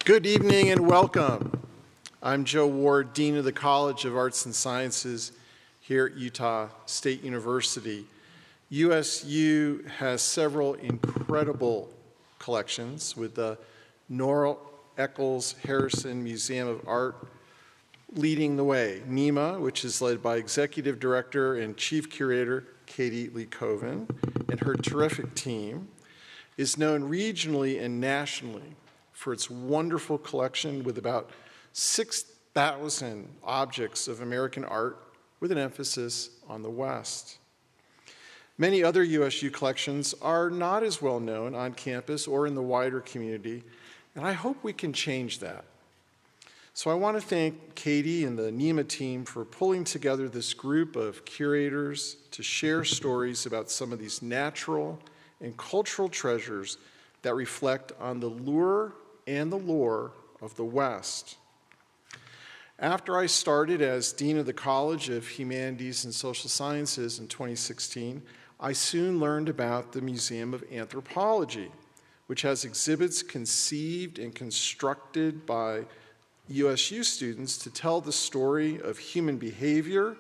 Good evening and welcome. I'm Joe Ward, Dean of the College of Arts and Sciences here at Utah State University. USU has several incredible collections with the Nora Eccles Harrison Museum of Art leading the way. NEHMA, which is led by Executive Director and Chief Curator Katie Lee Coven, and her terrific team, is known regionally and nationally for its wonderful collection with about 6,000 objects of American art with an emphasis on the West. Many other USU collections are not as well known on campus or in the wider community, and I hope we can change that. So I want to thank Katie and the NEHMA team for pulling together this group of curators to share stories about some of these natural and cultural treasures that reflect on the lure and the lore of the West. After I started as Dean of the College of Humanities and Social Sciences in 2016, I soon learned about the Museum of Anthropology, which has exhibits conceived and constructed by USU students to tell the story of human behavior,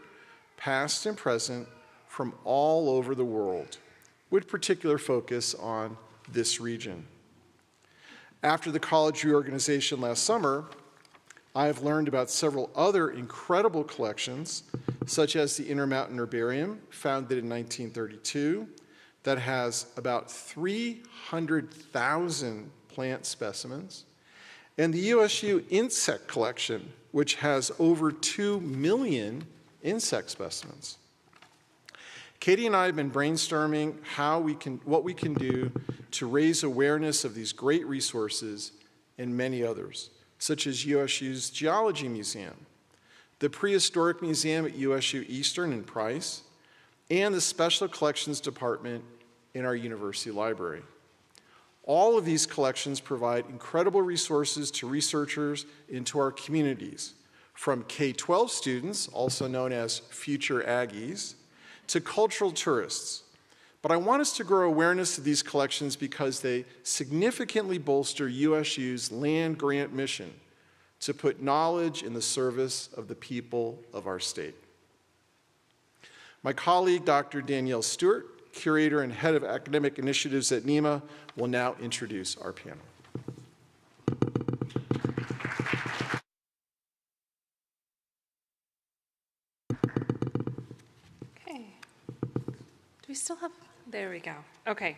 past and present, from all over the world, with particular focus on this region. After the college reorganization last summer, I have learned about several other incredible collections, such as the Intermountain Herbarium, founded in 1932, that has about 300,000 plant specimens, and the USU Insect Collection, which has over 2 million insect specimens. Katie and I have been brainstorming what we can do to raise awareness of these great resources and many others, such as USU's Geology Museum, the Prehistoric Museum at USU Eastern and Price, and the Special Collections Department in our university library. All of these collections provide incredible resources to researchers into our communities, from K-12 students, also known as future Aggies, to cultural tourists. But I want us to grow awareness of these collections because they significantly bolster USU's land grant mission to put knowledge in the service of the people of our state. My colleague, Dr. Danielle Stewart, Curator and Head of Academic Initiatives at NEHMA, will now introduce our panel. Do we still have, there we go. Okay.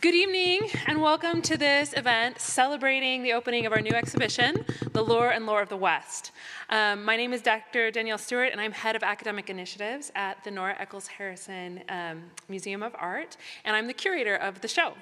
Good evening and welcome to this event celebrating the opening of our new exhibition, The Lore and Lore of the West. My name is Dr. Danielle Stewart and I'm Head of Academic Initiatives at the Nora Eccles Harrison Museum of Art, and I'm the curator of the show.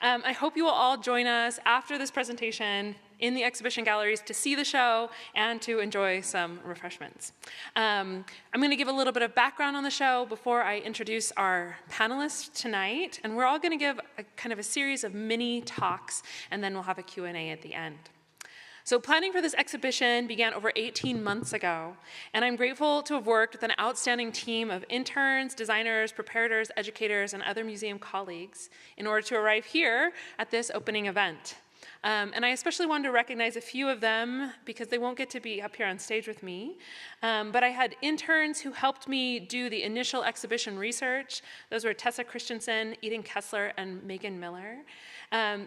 I hope you will all join us after this presentation in the exhibition galleries to see the show and to enjoy some refreshments. I'm going to give a little bit of background on the show before I introduce our panelists tonight, and we're all going to give kind of a series of mini talks, and then we'll have a Q&A at the end. So planning for this exhibition began over 18 months ago, and I'm grateful to have worked with an outstanding team of interns, designers, preparators, educators, and other museum colleagues in order to arrive here at this opening event. And I especially wanted to recognize a few of them because they won't get to be up here on stage with me. But I had interns who helped me do the initial exhibition research. Those were Tessa Christensen, Eden Kessler, and Megan Miller.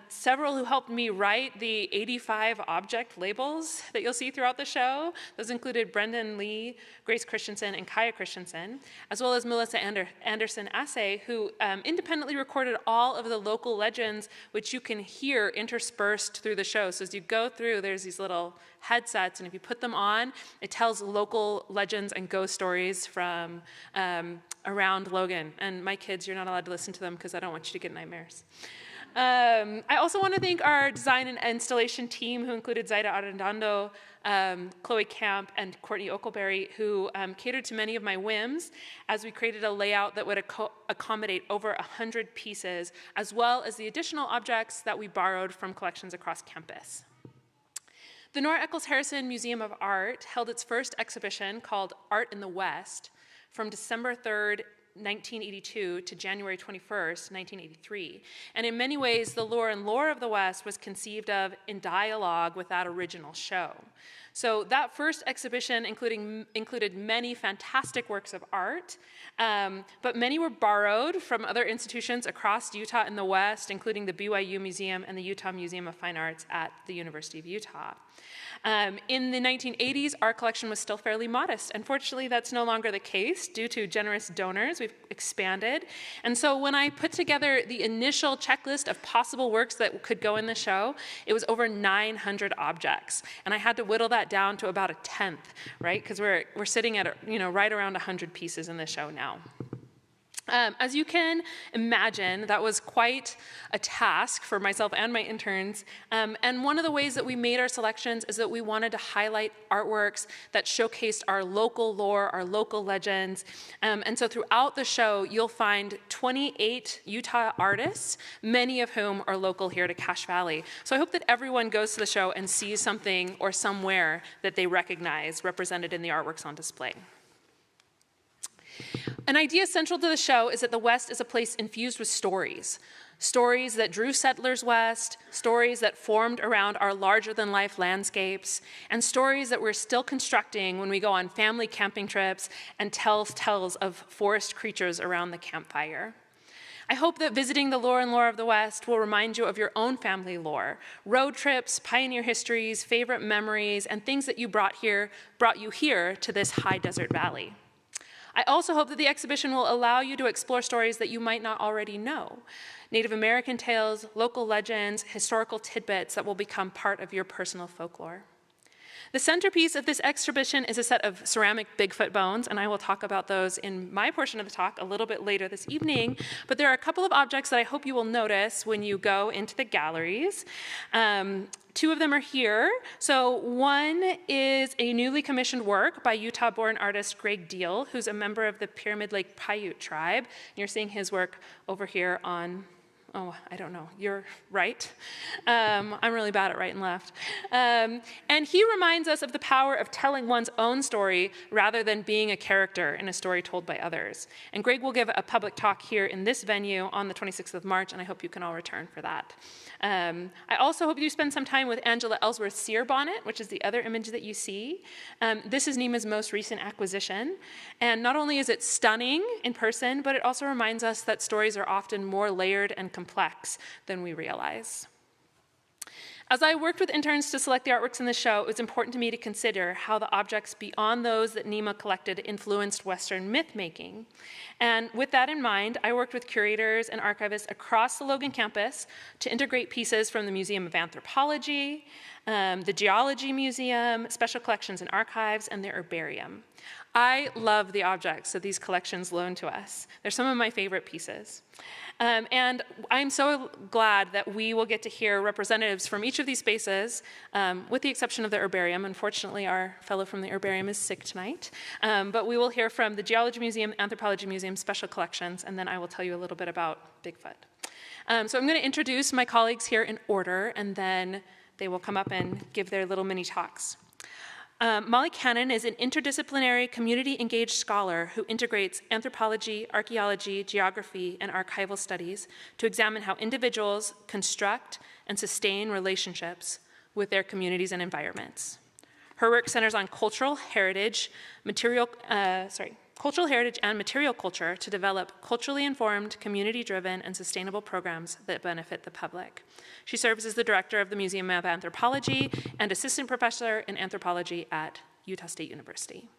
Several who helped me write the 85 object labels that you'll see throughout the show. Those included Brendan Lee, Grace Christensen, and Kaya Christensen, as well as Melissa Anderson-Assay, who independently recorded all of the local legends, which you can hear interspersed through the show. So as you go through, there's these little headsets, and if you put them on, it tells local legends and ghost stories from around Logan. And my kids, you're not allowed to listen to them because I don't want you to get nightmares. I also want to thank our design and installation team, who included Zaida Arredondo, Chloe Camp, and Courtney Oakleberry, who catered to many of my whims as we created a layout that would accommodate over 100 pieces, as well as the additional objects that we borrowed from collections across campus. The Nora Eccles Harrison Museum of Art held its first exhibition called Art in the West from December 3rd 1982 to January 21st, 1983. And in many ways, the lore and lore of the West was conceived of in dialogue with that original show. So that first exhibition included many fantastic works of art, but many were borrowed from other institutions across Utah and the West, including the BYU Museum and the Utah Museum of Fine Arts at the University of Utah. In the 1980s, our collection was still fairly modest. Unfortunately, that's no longer the case due to generous donors. We've expanded. And so when I put together the initial checklist of possible works that could go in the show, it was over 900 objects. And I had to whittle that down to about a tenth, right? Because we're sitting at right around 100 pieces in the show now. As you can imagine, that was quite a task for myself and my interns. And one of the ways that we made our selections is that we wanted to highlight artworks that showcased our local lore, our local legends. And so throughout the show, you'll find 28 Utah artists, many of whom are local here to Cache Valley. So I hope that everyone goes to the show and sees something or somewhere that they recognize represented in the artworks on display. An idea central to the show is that the West is a place infused with stories. Stories that drew settlers west, stories that formed around our larger-than-life landscapes, and stories that we're still constructing when we go on family camping trips and tell tales of forest creatures around the campfire. I hope that visiting the lore and lore of the West will remind you of your own family lore, road trips, pioneer histories, favorite memories, and things that brought you here to this high desert valley. I also hope that the exhibition will allow you to explore stories that you might not already know. Native American tales, local legends, historical tidbits that will become part of your personal folklore. The centerpiece of this exhibition is a set of ceramic Bigfoot bones, and I will talk about those in my portion of the talk a little bit later this evening. But there are a couple of objects that I hope you will notice when you go into the galleries. Two of them are here. So one is a newly commissioned work by Utah-born artist Greg Deal, who's a member of the Pyramid Lake Paiute tribe. You're seeing his work over here on, I don't know, you're right. I'm really bad at right and left. And he reminds us of the power of telling one's own story rather than being a character in a story told by others. And Greg will give a public talk here in this venue on the 26th of March, and I hope you can all return for that. I also hope you spend some time with Angela Ellsworth's seer bonnet, which is the other image that you see. This is NEHMA's most recent acquisition. And not only is it stunning in person, but it also reminds us that stories are often more layered and complex than we realize. As I worked with interns to select the artworks in the show, it was important to me to consider how the objects beyond those that NEHMA collected influenced Western myth-making. And with that in mind, I worked with curators and archivists across the Logan campus to integrate pieces from the Museum of Anthropology, the Geology Museum, Special Collections and Archives, and the Herbarium. I love the objects that these collections loan to us. They're some of my favorite pieces. And I'm so glad that we will get to hear representatives from each of these spaces, with the exception of the Herbarium. Unfortunately, our fellow from the Herbarium is sick tonight. But we will hear from the Geology Museum, Anthropology Museum, Special Collections, and then I will tell you a little bit about Bigfoot. So I'm going to introduce my colleagues here in order, and then they will come up and give their little mini talks. Molly Cannon is an interdisciplinary, community-engaged scholar who integrates anthropology, archaeology, geography, and archival studies to examine how individuals construct and sustain relationships with their communities and environments. Her work centers on cultural heritage and material culture to develop culturally informed, community-driven, and sustainable programs that benefit the public. She serves as the director of the Museum of Anthropology and assistant professor in anthropology at Utah State University.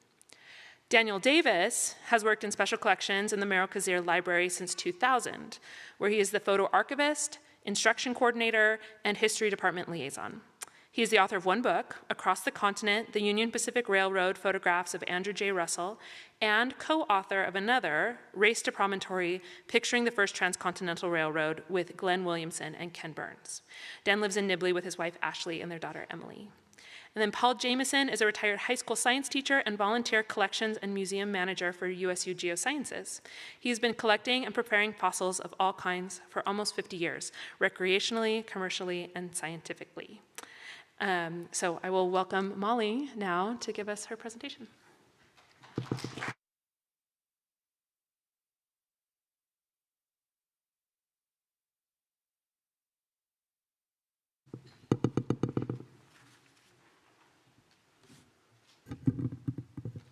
Daniel Davis has worked in special collections in the Merrill-Cazier Library since 2000, where he is the photo archivist, instruction coordinator, and history department liaison. He is the author of one book, Across the Continent, The Union Pacific Railroad Photographs of Andrew J. Russell, and co-author of another, Race to Promontory, Picturing the First Transcontinental Railroad with Glenn Williamson and Ken Burns. Dan lives in Nibley with his wife, Ashley, and their daughter, Emily. And then Paul Jamison is a retired high school science teacher and volunteer collections and museum manager for USU Geosciences. He's been collecting and preparing fossils of all kinds for almost 50 years, recreationally, commercially, and scientifically. So I will welcome Molly now to give us her presentation.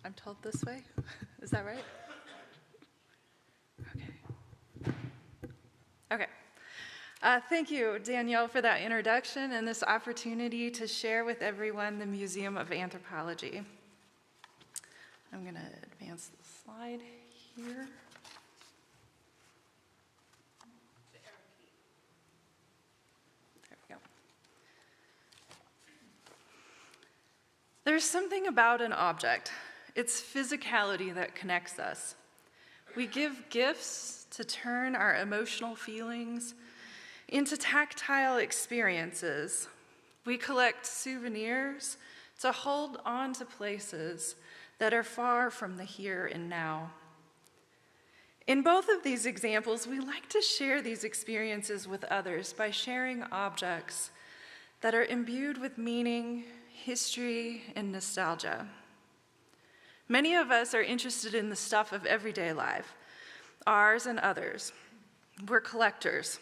I'm told this way. Is that right? Okay. Okay. Thank you, Danielle, for that introduction and this opportunity to share with everyone the Museum of Anthropology. I'm going to advance the slide here. There we go. There's something about an object, its physicality, that connects us. We give gifts to turn our emotional feelings into tactile experiences. We collect souvenirs to hold on to places that are far from the here and now. In both of these examples, we like to share these experiences with others by sharing objects that are imbued with meaning, history, and nostalgia. Many of us are interested in the stuff of everyday life, ours and others. We're collectors.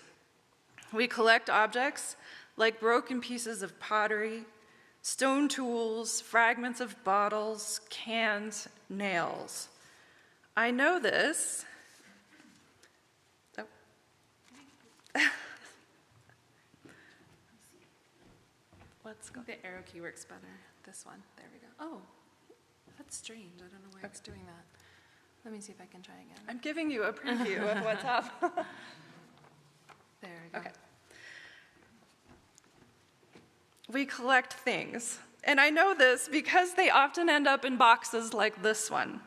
We collect objects like broken pieces of pottery, stone tools, fragments of bottles, cans, nails. I know this. Oh. Let's go. The arrow key works better. This one. There we go. Oh, that's strange. I don't know why it's doing that. Let me see if I can try again. I'm giving you a preview of what's up. There we go. Okay. We collect things. And I know this because they often end up in boxes like this one.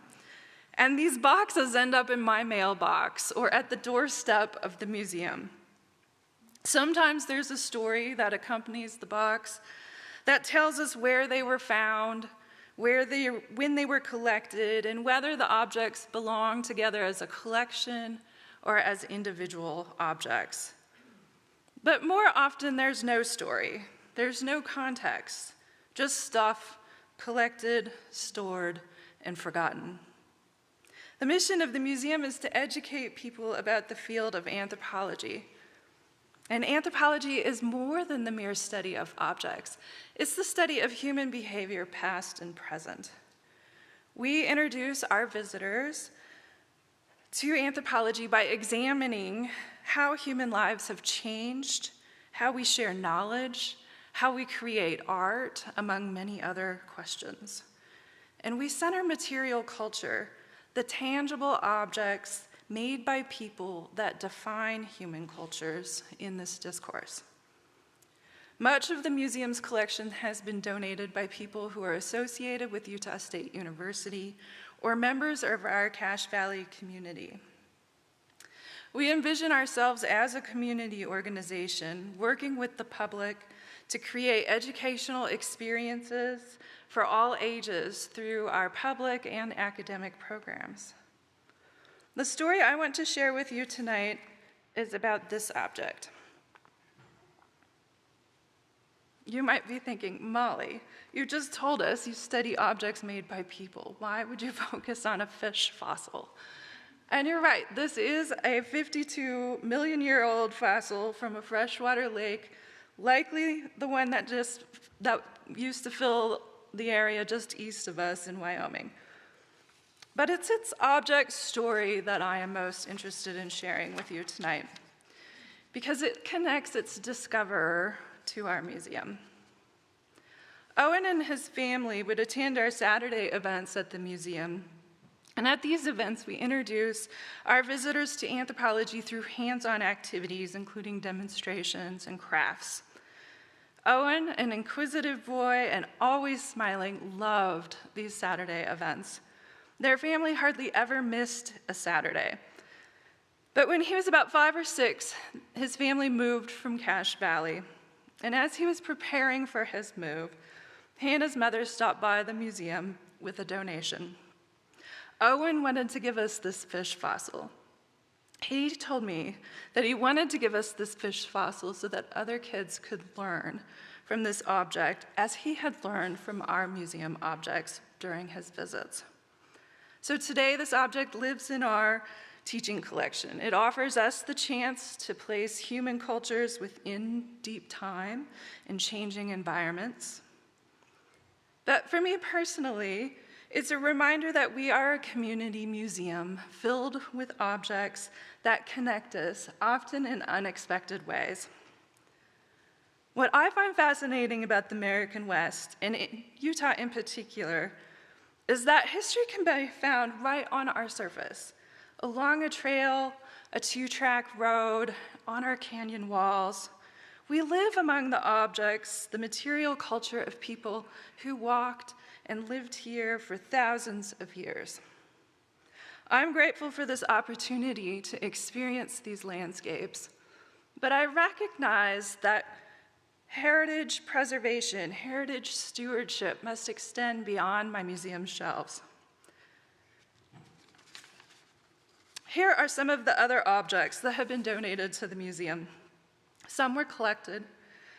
And these boxes end up in my mailbox or at the doorstep of the museum. Sometimes there's a story that accompanies the box that tells us where they were found, when they were collected, and whether the objects belong together as a collection or as individual objects. But more often, there's no story. There's no context, just stuff collected, stored, and forgotten. The mission of the museum is to educate people about the field of anthropology. And anthropology is more than the mere study of objects. It's the study of human behavior, past and present. We introduce our visitors to anthropology by examining how human lives have changed, how we share knowledge, how we create art, among many other questions. And we center material culture, the tangible objects made by people that define human cultures, in this discourse. Much of the museum's collection has been donated by people who are associated with Utah State University or members of our Cache Valley community. We envision ourselves as a community organization working with the public to create educational experiences for all ages through our public and academic programs. The story I want to share with you tonight is about this object. You might be thinking, Molly, you just told us you study objects made by people. Why would you focus on a fish fossil? And you're right, this is a 52-million-year-old fossil from a freshwater lake, likely the one that used to fill the area just east of us in Wyoming. But it's its object story that I am most interested in sharing with you tonight, because it connects its discoverer to our museum. Owen and his family would attend our Saturday events at the museum. And at these events, we introduce our visitors to anthropology through hands-on activities, including demonstrations and crafts. Owen, an inquisitive boy and always smiling, loved these Saturday events. Their family hardly ever missed a Saturday. But when he was about 5 or 6, his family moved from Cache Valley. And as he was preparing for his move, he and his mother stopped by the museum with a donation. Owen wanted to give us this fish fossil. He told me that he wanted to give us this fish fossil so that other kids could learn from this object as he had learned from our museum objects during his visits. So today, this object lives in our teaching collection. It offers us the chance to place human cultures within deep time in changing environments. But for me personally, it's a reminder that we are a community museum filled with objects that connect us, often in unexpected ways. What I find fascinating about the American West, and in Utah in particular, is that history can be found right on our surface, along a trail, a two-track road, on our canyon walls. We live among the objects, the material culture of people who walked and lived here for thousands of years. I'm grateful for this opportunity to experience these landscapes, but I recognize that heritage preservation, heritage stewardship must extend beyond my museum shelves. Here are some of the other objects that have been donated to the museum. Some were collected,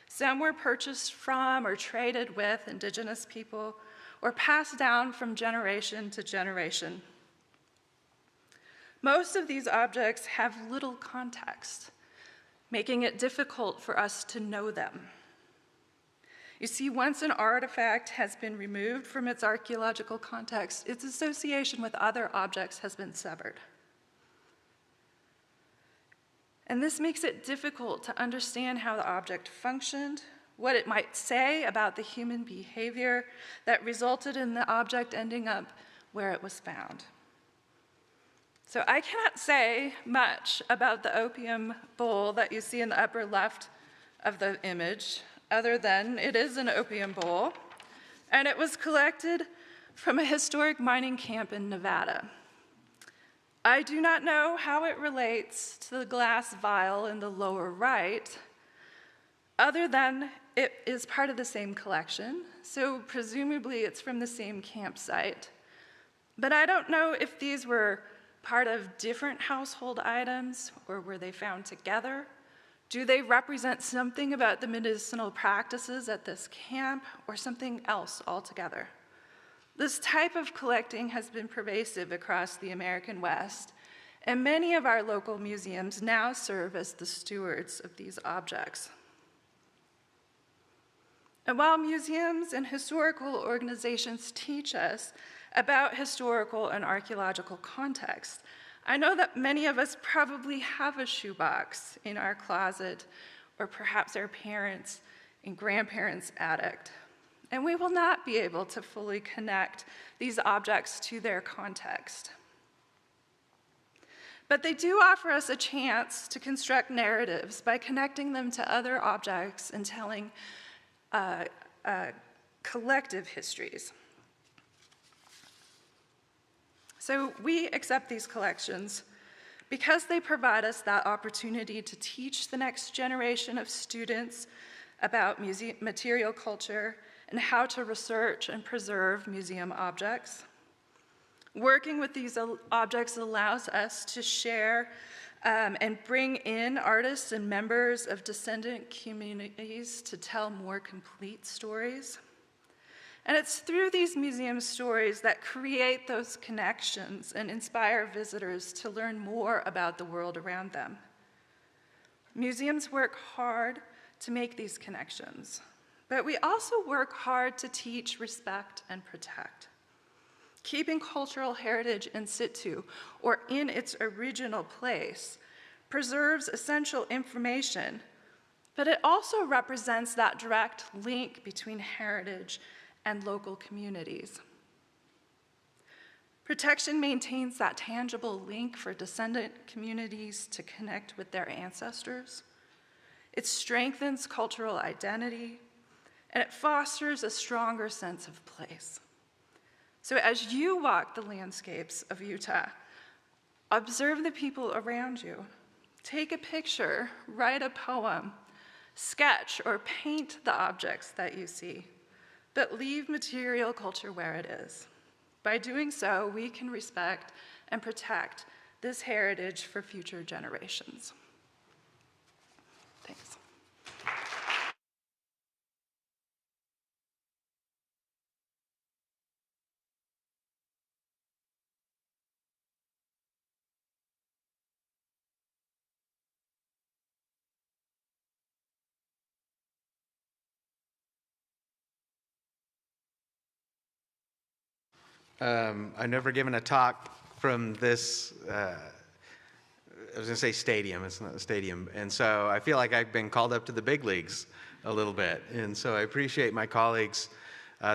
some were purchased from or traded with Indigenous people, or passed down from generation to generation. Most of these objects have little context, making it difficult for us to know them. You see, once an artifact has been removed from its archaeological context, its association with other objects has been severed. And this makes it difficult to understand how the object functioned, what it might say about the human behavior that resulted in the object ending up where it was found. So I cannot say much about the opium bowl that you see in the upper left of the image, other than it is an opium bowl, and it was collected from a historic mining camp in Nevada. I do not know how it relates to the glass vial in the lower right, other than it is part of the same collection, so presumably it's from the same campsite. But I don't know if these were part of different household items, or were they found together? Do they represent something about the medicinal practices at this camp, or something else altogether? This type of collecting has been pervasive across the American West, and many of our local museums now serve as the stewards of these objects. And while museums and historical organizations teach us about historical and archaeological context, I know that many of us probably have a shoebox in our closet, or perhaps our parents' and grandparents' attic, and we will not be able to fully connect these objects to their context. But they do offer us a chance to construct narratives by connecting them to other objects and telling collective histories. So we accept these collections because they provide us that opportunity to teach the next generation of students about material culture and how to research and preserve museum objects. Working with these objects allows us to share and bring in artists and members of descendant communities to tell more complete stories. And it's through these museum stories that create those connections and inspire visitors to learn more about the world around them. Museums work hard to make these connections, but we also work hard to teach, respect, and protect. Keeping cultural heritage in situ, or in its original place, preserves essential information, but it also represents that direct link between heritage and local communities. Protection maintains that tangible link for descendant communities to connect with their ancestors. It strengthens cultural identity, and it fosters a stronger sense of place. So as you walk the landscapes of Utah, observe the people around you. Take a picture, write a poem, sketch or paint the objects that you see, but leave material culture where it is. By doing so, we can respect and protect this heritage for future generations. Thanks. I've never given a talk from this, I was going to say stadium, it's not a stadium. And so I feel like I've been called up to the big leagues a little bit. And so I appreciate my colleagues.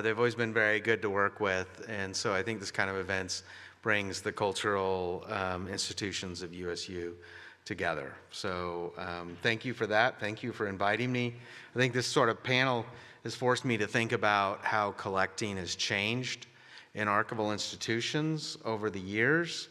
They've always been very good to work with. And so I think this kind of events brings the cultural institutions of USU together. So thank you for that. Thank you for inviting me. I think this sort of panel has forced me to think about how collecting has changed in archival institutions over the years.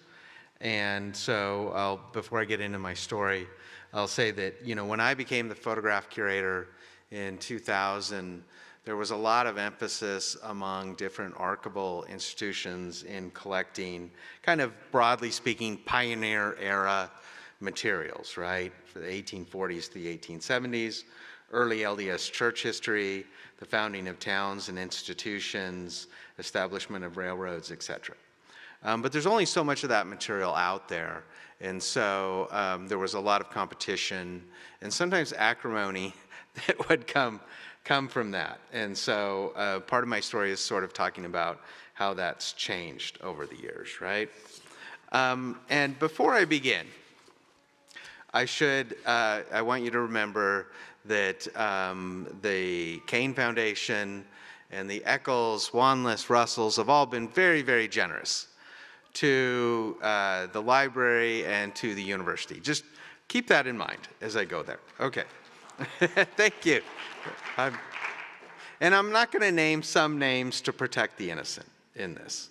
And so before I get into my story, I'll say that, when I became the photograph curator in 2000, there was a lot of emphasis among different archival institutions in collecting, kind of broadly speaking, pioneer era materials, right? For the 1840s to the 1870s, early LDS church history, the founding of towns and institutions, establishment of railroads, etc. But there's only so much of that material out there. And so there was a lot of competition and sometimes acrimony that would come from that. And so part of my story is sort of talking about how that's changed over the years, right? And before I begin, I want you to remember that the Kane Foundation and the Eccles, Wanless, Russells have all been very, very generous to the library and to the university. Just keep that in mind as I go there. Okay. Thank you. And I'm not going to name some names to protect the innocent in this.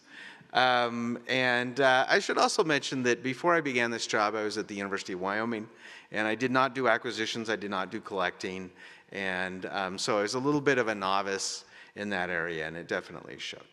I should also mention that before I began this job, I was at the University of Wyoming, and I did not do acquisitions, I did not do collecting, and so I was a little bit of a novice in that area, and it definitely showed.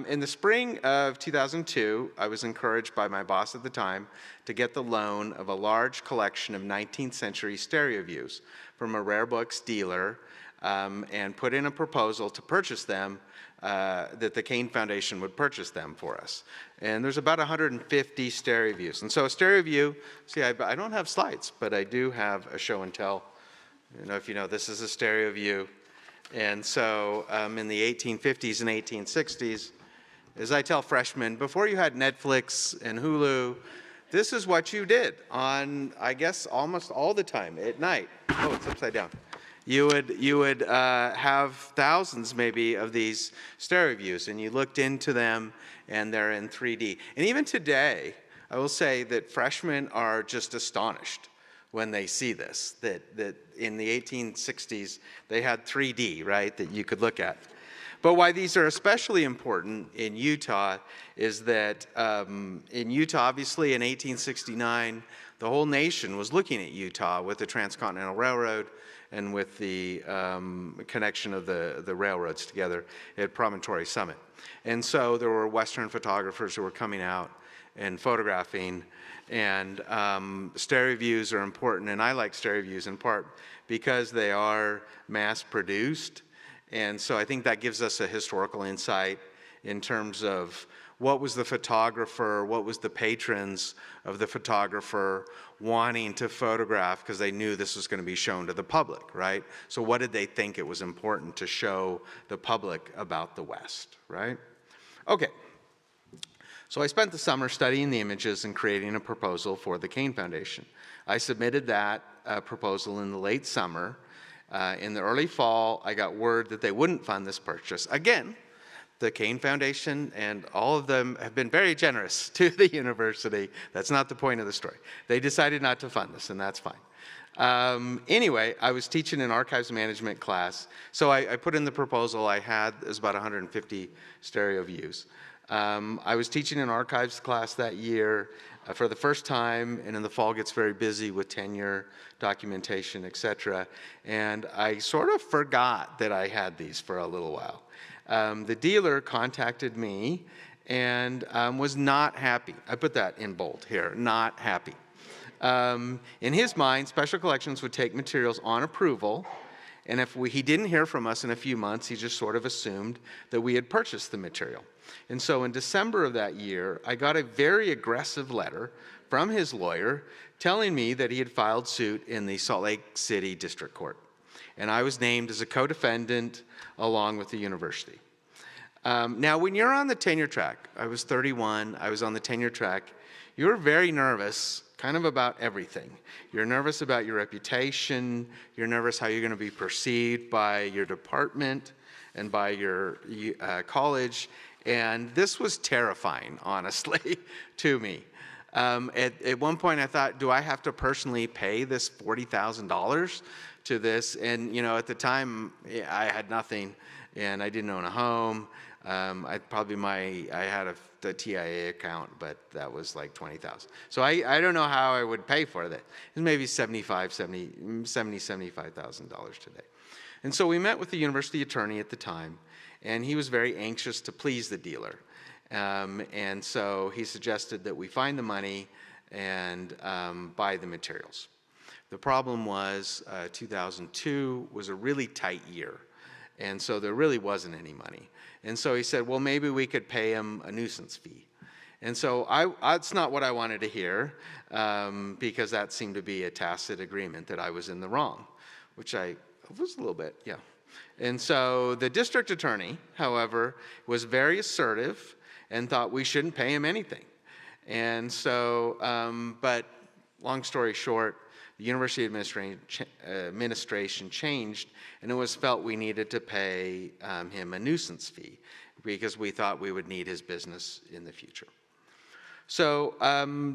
In the spring of 2002, I was encouraged by my boss at the time to get the loan of a large collection of 19th century stereo views from a rare books dealer and put in a proposal to purchase them, that the Kane Foundation would purchase them for us. And there's about 150 stereo views. And so a stereo view, see, I don't have slides, but I do have a show and tell. I don't know if you know, this is a stereo view. And so in the 1850s and 1860s, as I tell freshmen, before you had Netflix and Hulu, this is what you did on, I guess, almost all the time at night. Oh, it's upside down. You would have thousands maybe of these stereo views, and you looked into them, and they're in 3D. And even today, I will say that freshmen are just astonished when they see this, that in the 1860s, they had 3D, right, that you could look at. But why these are especially important in Utah is that in Utah, obviously in 1869, the whole nation was looking at Utah with the Transcontinental Railroad and with the connection of the railroads together at Promontory Summit. And so there were Western photographers who were coming out and photographing, and stereo views are important, and I like stereo views in part because they are mass produced, and so I think that gives us a historical insight in terms of what was the photographer, what was the patrons of the photographer wanting to photograph because they knew this was going to be shown to the public, right? So what did they think it was important to show the public about the West, right? Okay. So I spent the summer studying the images and creating a proposal for the Kane Foundation. I submitted that proposal in the late summer. In the early fall, I got word that they wouldn't fund this purchase. Again, the Kane Foundation and all of them have been very generous to the university. That's not the point of the story. They decided not to fund this, and that's fine. Anyway, I was teaching an archives management class, so I put in the proposal I had. It was about 150 stereo views. I was teaching an archives class that year for the first time, and in the fall gets very busy with tenure, documentation, etc. And I sort of forgot that I had these for a little while. The dealer contacted me and was not happy. I put that in bold here, not happy. In his mind, Special Collections would take materials on approval, and if he didn't hear from us in a few months, he just sort of assumed that we had purchased the material. And so in December of that year, I got a very aggressive letter from his lawyer telling me that he had filed suit in the Salt Lake City District Court. And I was named as a co-defendant along with the university. Now, when you're on the tenure track, I was 31, I was on the tenure track, you're very nervous kind of about everything. You're nervous about your reputation, you're nervous how you're going to be perceived by your department and by your college, and this was terrifying, honestly, to me. At one point I thought, do I have to personally pay this $40,000 to this? And at the time I had nothing and I didn't own a home. I had the TIA account, but that was like $20,000. So I don't know how I would pay for that. It was maybe $75,000 today. And so we met with the university attorney at the time, and he was very anxious to please the dealer. And so he suggested that we find the money and buy the materials. The problem was 2002 was a really tight year, and so there really wasn't any money. And so he said, well, maybe we could pay him a nuisance fee. And so that's not what I wanted to hear, because that seemed to be a tacit agreement that I was in the wrong, which I was a little bit, yeah. And so the district attorney, however, was very assertive and thought we shouldn't pay him anything. And so, but long story short, the university administration changed, and it was felt we needed to pay him a nuisance fee because we thought we would need his business in the future. So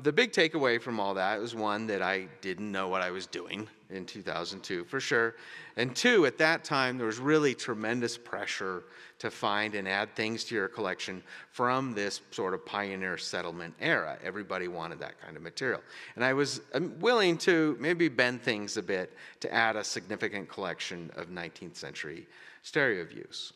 the big takeaway from all that was, one, that I didn't know what I was doing in 2002, for sure. And two, at that time, there was really tremendous pressure to find and add things to your collection from this sort of pioneer settlement era. Everybody wanted that kind of material. And I was willing to maybe bend things a bit to add a significant collection of 19th century stereo views.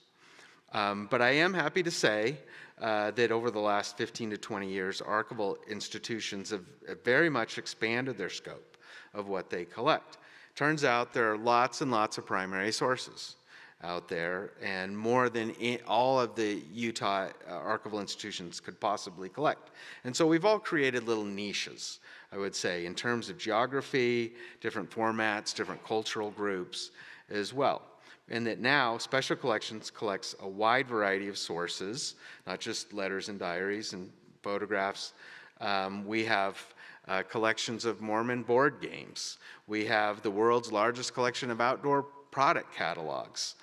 But I am happy to say that over the last 15 to 20 years, archival institutions have very much expanded their scope of what they collect. Turns out there are lots and lots of primary sources out there, and more than all of the Utah archival institutions could possibly collect. And so we've all created little niches, I would say, in terms of geography, different formats, different cultural groups as well. And that now Special Collections collects a wide variety of sources, not just letters and diaries and photographs. We have collections of Mormon board games. We have the world's largest collection of outdoor product catalogs.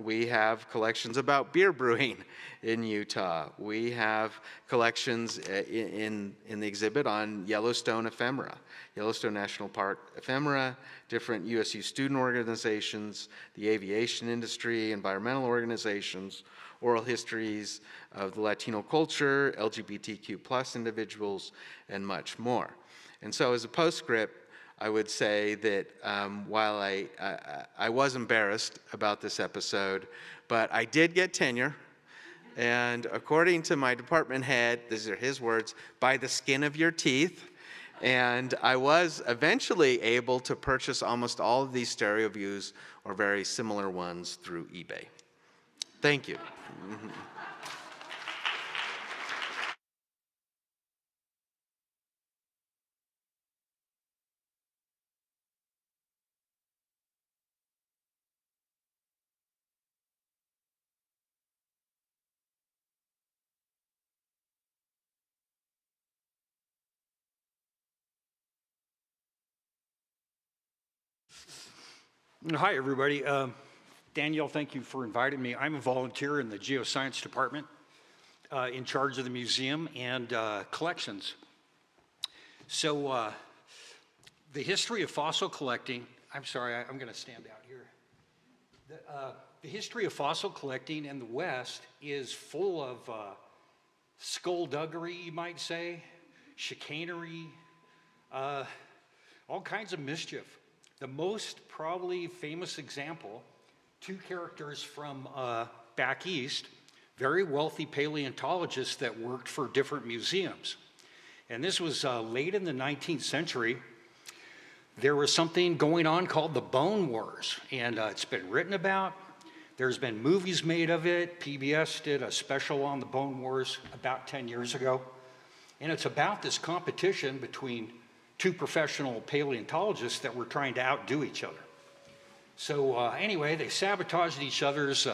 We have collections about beer brewing in Utah. We have collections in the exhibit on Yellowstone ephemera, Yellowstone National Park ephemera, different USU student organizations, the aviation industry, environmental organizations, oral histories of the Latino culture, LGBTQ+ individuals, and much more. And so as a postscript, I would say that while I was embarrassed about this episode, but I did get tenure, and according to my department head, these are his words, by the skin of your teeth, and I was eventually able to purchase almost all of these stereo views or very similar ones through eBay. Thank you. Hi, everybody. Danielle, thank you for inviting me. I'm a volunteer in the Geoscience Department in charge of the museum and collections. So the history of fossil collecting, I'm sorry, I'm going to stand out here. The history of fossil collecting in the West is full of skullduggery, you might say, chicanery, all kinds of mischief. The most probably famous example, two characters from back east, very wealthy paleontologists that worked for different museums. And this was late in the 19th century. There was something going on called the Bone Wars, and it's been written about. There's been movies made of it. PBS did a special on the Bone Wars about 10 years ago. And it's about this competition between two professional paleontologists that were trying to outdo each other. So anyway, they sabotaged each other's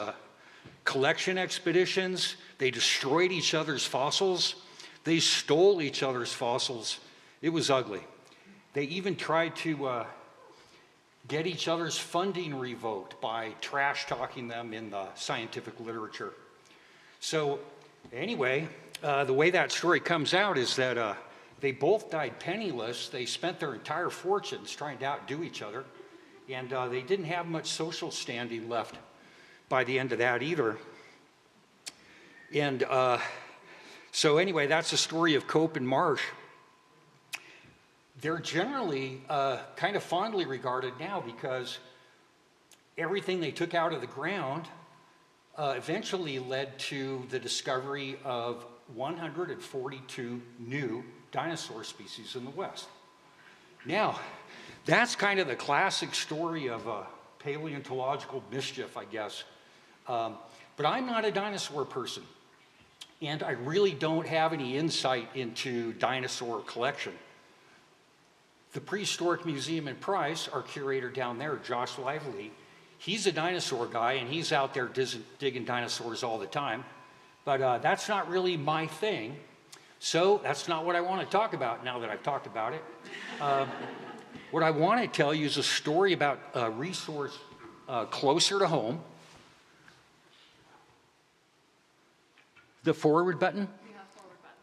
collection expeditions. They destroyed each other's fossils. They stole each other's fossils. It was ugly. They even tried to get each other's funding revoked by trash talking them in the scientific literature. So anyway, the way that story comes out is that they both died penniless. They spent their entire fortunes trying to outdo each other, and they didn't have much social standing left by the end of that either. And so anyway, that's the story of Cope and Marsh. They're generally kind of fondly regarded now because everything they took out of the ground eventually led to the discovery of 142 new dinosaur species in the West. Now, that's kind of the classic story of paleontological mischief, I guess. But I'm not a dinosaur person, and I really don't have any insight into dinosaur collection. The Prehistoric Museum in Price, our curator down there, Josh Lively, he's a dinosaur guy, and he's out there digging dinosaurs all the time. But that's not really my thing. So that's not what I want to talk about now that I've talked about it. What I want to tell you is a story about a resource closer to home. The forward button? You have forward button.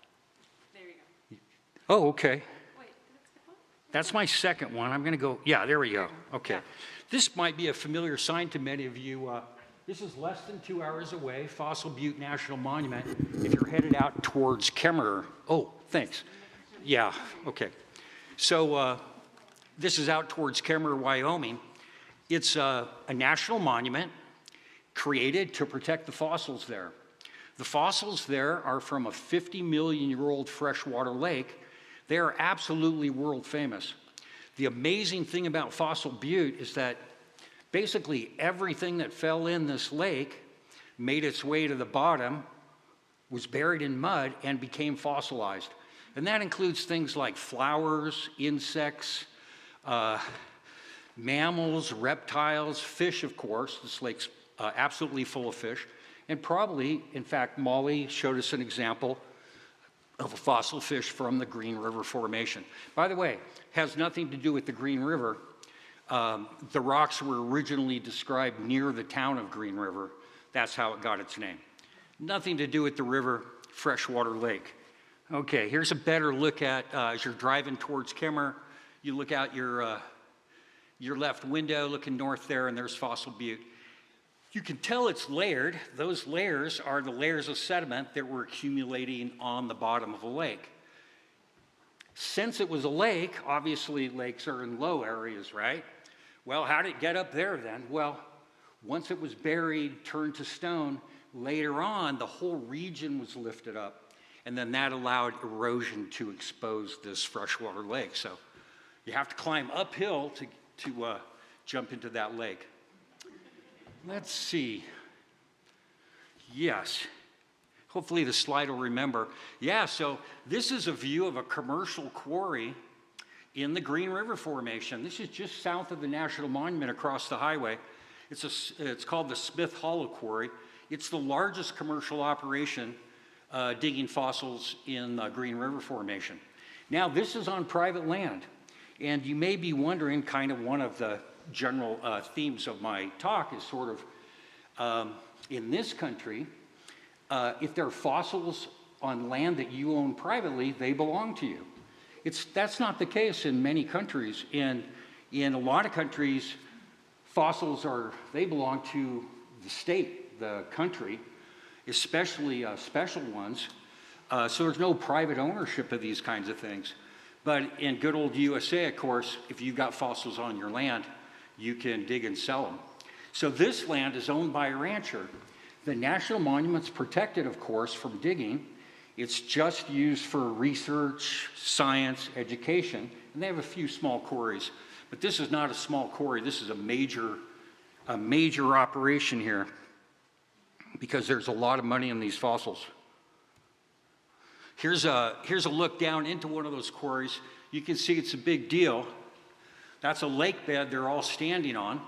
There you go. Oh, okay. Wait, that's the one? That's my second one. I'm going to go, yeah, there we go. Okay. Yeah. This might be a familiar sign to many of you. This is less than 2 hours away, Fossil Butte National Monument, if you're headed out towards Kemmerer. Oh, thanks. Yeah, okay. So this is out towards Kemmerer, Wyoming. It's a national monument created to protect the fossils there. The fossils there are from a 50-million-year-old freshwater lake. They are absolutely world famous. The amazing thing about Fossil Butte is that basically everything that fell in this lake made its way to the bottom, was buried in mud, and became fossilized. And that includes things like flowers, insects, mammals, reptiles, fish, of course. This lake's absolutely full of fish. And probably, in fact, Molly showed us an example of a fossil fish from the Green River Formation. By the way, has nothing to do with the Green River. The rocks were originally described near the town of Green River. That's how it got its name. Nothing to do with the river, freshwater lake. Okay, here's a better look at, as you're driving towards Kemmerer, you look out your left window, looking north there, and there's Fossil Butte. You can tell it's layered. Those layers are the layers of sediment that were accumulating on the bottom of a lake. Since it was a lake, obviously lakes are in low areas, right? Well, how did it get up there then? Well, once it was buried, turned to stone, later on, the whole region was lifted up. And then that allowed erosion to expose this freshwater lake. So you have to climb uphill to jump into that lake. Let's see. Yes. Hopefully the slide will remember. Yeah, so this is a view of a commercial quarry in the Green River Formation. This is just south of the National Monument across the highway. It's called the Smith Hollow Quarry. It's the largest commercial operation digging fossils in the Green River Formation. Now, this is on private land. And you may be wondering, kind of one of the general themes of my talk is sort of, in this country, if there are fossils on land that you own privately, they belong to you. That's not the case in many countries. In a lot of countries, fossils they belong to the state, the country, especially special ones. So there's no private ownership of these kinds of things. But in good old USA, of course, if you've got fossils on your land, you can dig and sell them. So this land is owned by a rancher. The National Monument's protected, of course, from digging. It's just used for research, science, education, and they have a few small quarries. But this is not a small quarry. This is a major operation here because there's a lot of money in these fossils. Here's a look down into one of those quarries. You can see it's a big deal. That's a lake bed they're all standing on.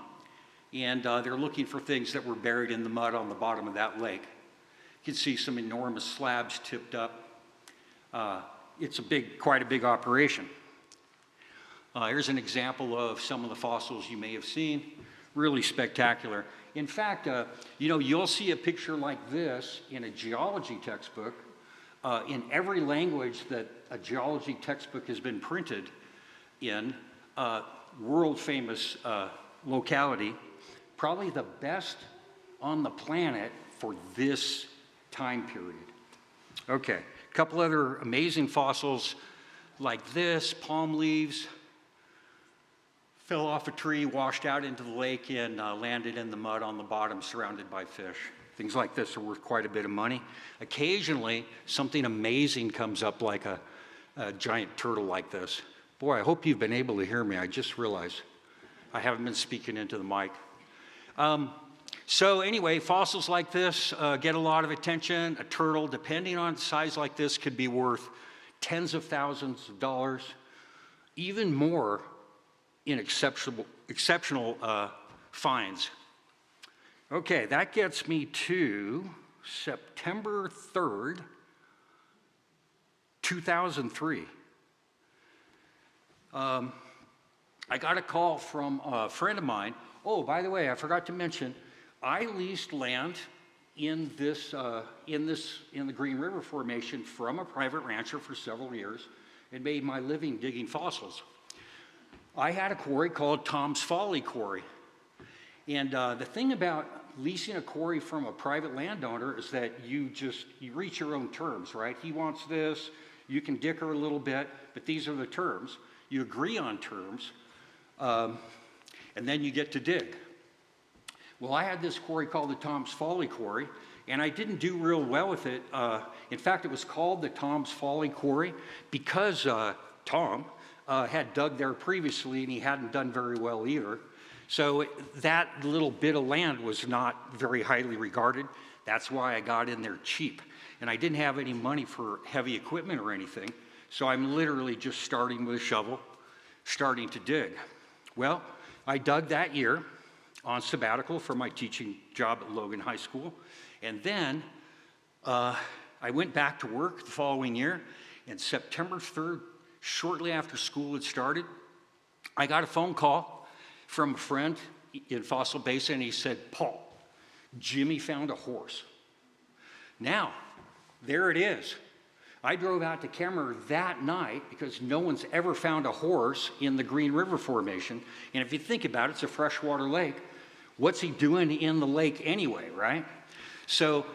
and they're looking for things that were buried in the mud on the bottom of that lake. You can see some enormous slabs tipped up. It's quite a big operation. Here's an example of some of the fossils you may have seen. Really spectacular. In fact, you'll see a picture like this in a geology textbook. In every language that a geology textbook has been printed in, world famous locality, probably the best on the planet for this time period. Okay, a couple other amazing fossils like this, palm leaves, fell off a tree, washed out into the lake, and landed in the mud on the bottom, surrounded by fish. Things like this are worth quite a bit of money. Occasionally, something amazing comes up like a giant turtle like this. Boy, I hope you've been able to hear me. I just realized I haven't been speaking into the mic. So anyway, fossils like this get a lot of attention. A turtle, depending on size like this, could be worth tens of thousands of dollars, even more in exceptional finds. Okay, that gets me to September 3rd, 2003. I got a call from a friend of mine. Oh, by the way, I forgot to mention, I leased land in the Green River Formation from a private rancher for several years and made my living digging fossils. I had a quarry called Tom's Folly Quarry. And the thing about leasing a quarry from a private landowner is that you reach your own terms, right? He wants this, you can dicker a little bit, but these are the terms. You agree on terms, and then you get to dig. Well, I had this quarry called the Tom's Folly Quarry, and I didn't do real well with it. In fact, it was called the Tom's Folly Quarry because Tom had dug there previously, and he hadn't done very well either. So that little bit of land was not very highly regarded. That's why I got in there cheap. And I didn't have any money for heavy equipment or anything, so I'm literally just starting with a shovel, starting to dig. Well, I dug that year on sabbatical for my teaching job at Logan High School. And then I went back to work the following year, and September 3rd, shortly after school had started, I got a phone call from a friend in Fossil Basin, and he said, "Paul, Jimmy found a horse." Now, there it is. I drove out to Kemmerer that night because no one's ever found a horse in the Green River Formation. And if you think about it, it's a freshwater lake. What's he doing in the lake anyway, right? So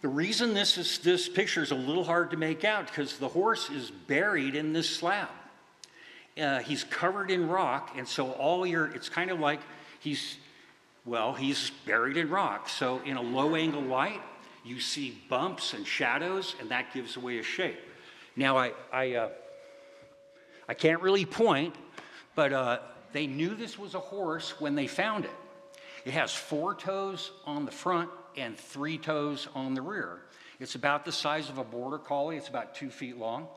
the reason this picture is a little hard to make out because the horse is buried in this slab. He's covered in rock, and so it's kind of like he's buried in rock. So in a low angle light, you see bumps and shadows, and that gives away a shape. Now, I can't really point, but they knew this was a horse when they found it. It has 4 toes on the front and 3 toes on the rear. It's about the size of a border collie. It's about 2 feet long.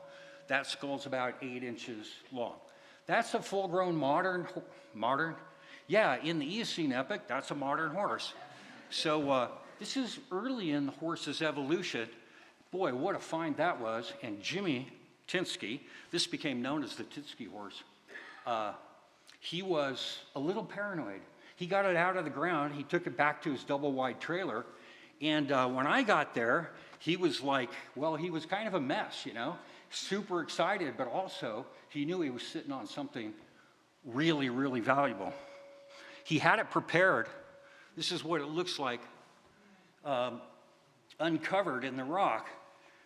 That skull's about 8 inches long. That's a full-grown modern, yeah, in the Eocene epoch, that's a modern horse. So this is early in the horse's evolution. Boy, what a find that was. And Jimmy Tinsky, this became known as the Tinsky horse, he was a little paranoid. He got it out of the ground, he took it back to his double-wide trailer, and when I got there, he was like, well, he was kind of a mess, super excited, but also he knew he was sitting on something really, really valuable. He had it prepared. This is what it looks like, uncovered in the rock.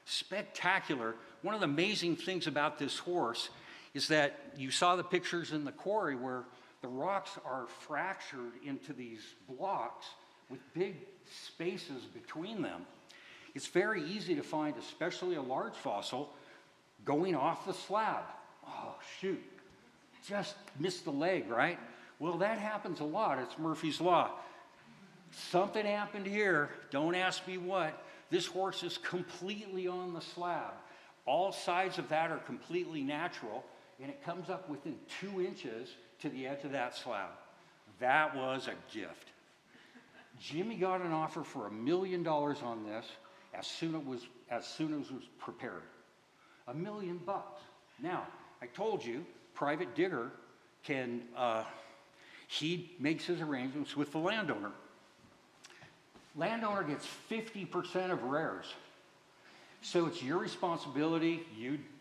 Spectacular. One of the amazing things about this horse is that you saw the pictures in the quarry where the rocks are fractured into these blocks with big spaces between them. It's very easy to find, especially a large fossil, going off the slab. Oh, shoot, just missed the leg, right? Well, that happens a lot. It's Murphy's Law. Something happened here. Don't ask me what. This horse is completely on the slab. All sides of that are completely natural, and it comes up within 2 inches to the edge of that slab. That was a gift. Jimmy got an offer for $1 million on this as soon as it was prepared. $1 million. Now, I told you, private digger can, he makes his arrangements with the landowner. Landowner gets 50% of rares. So it's your responsibility,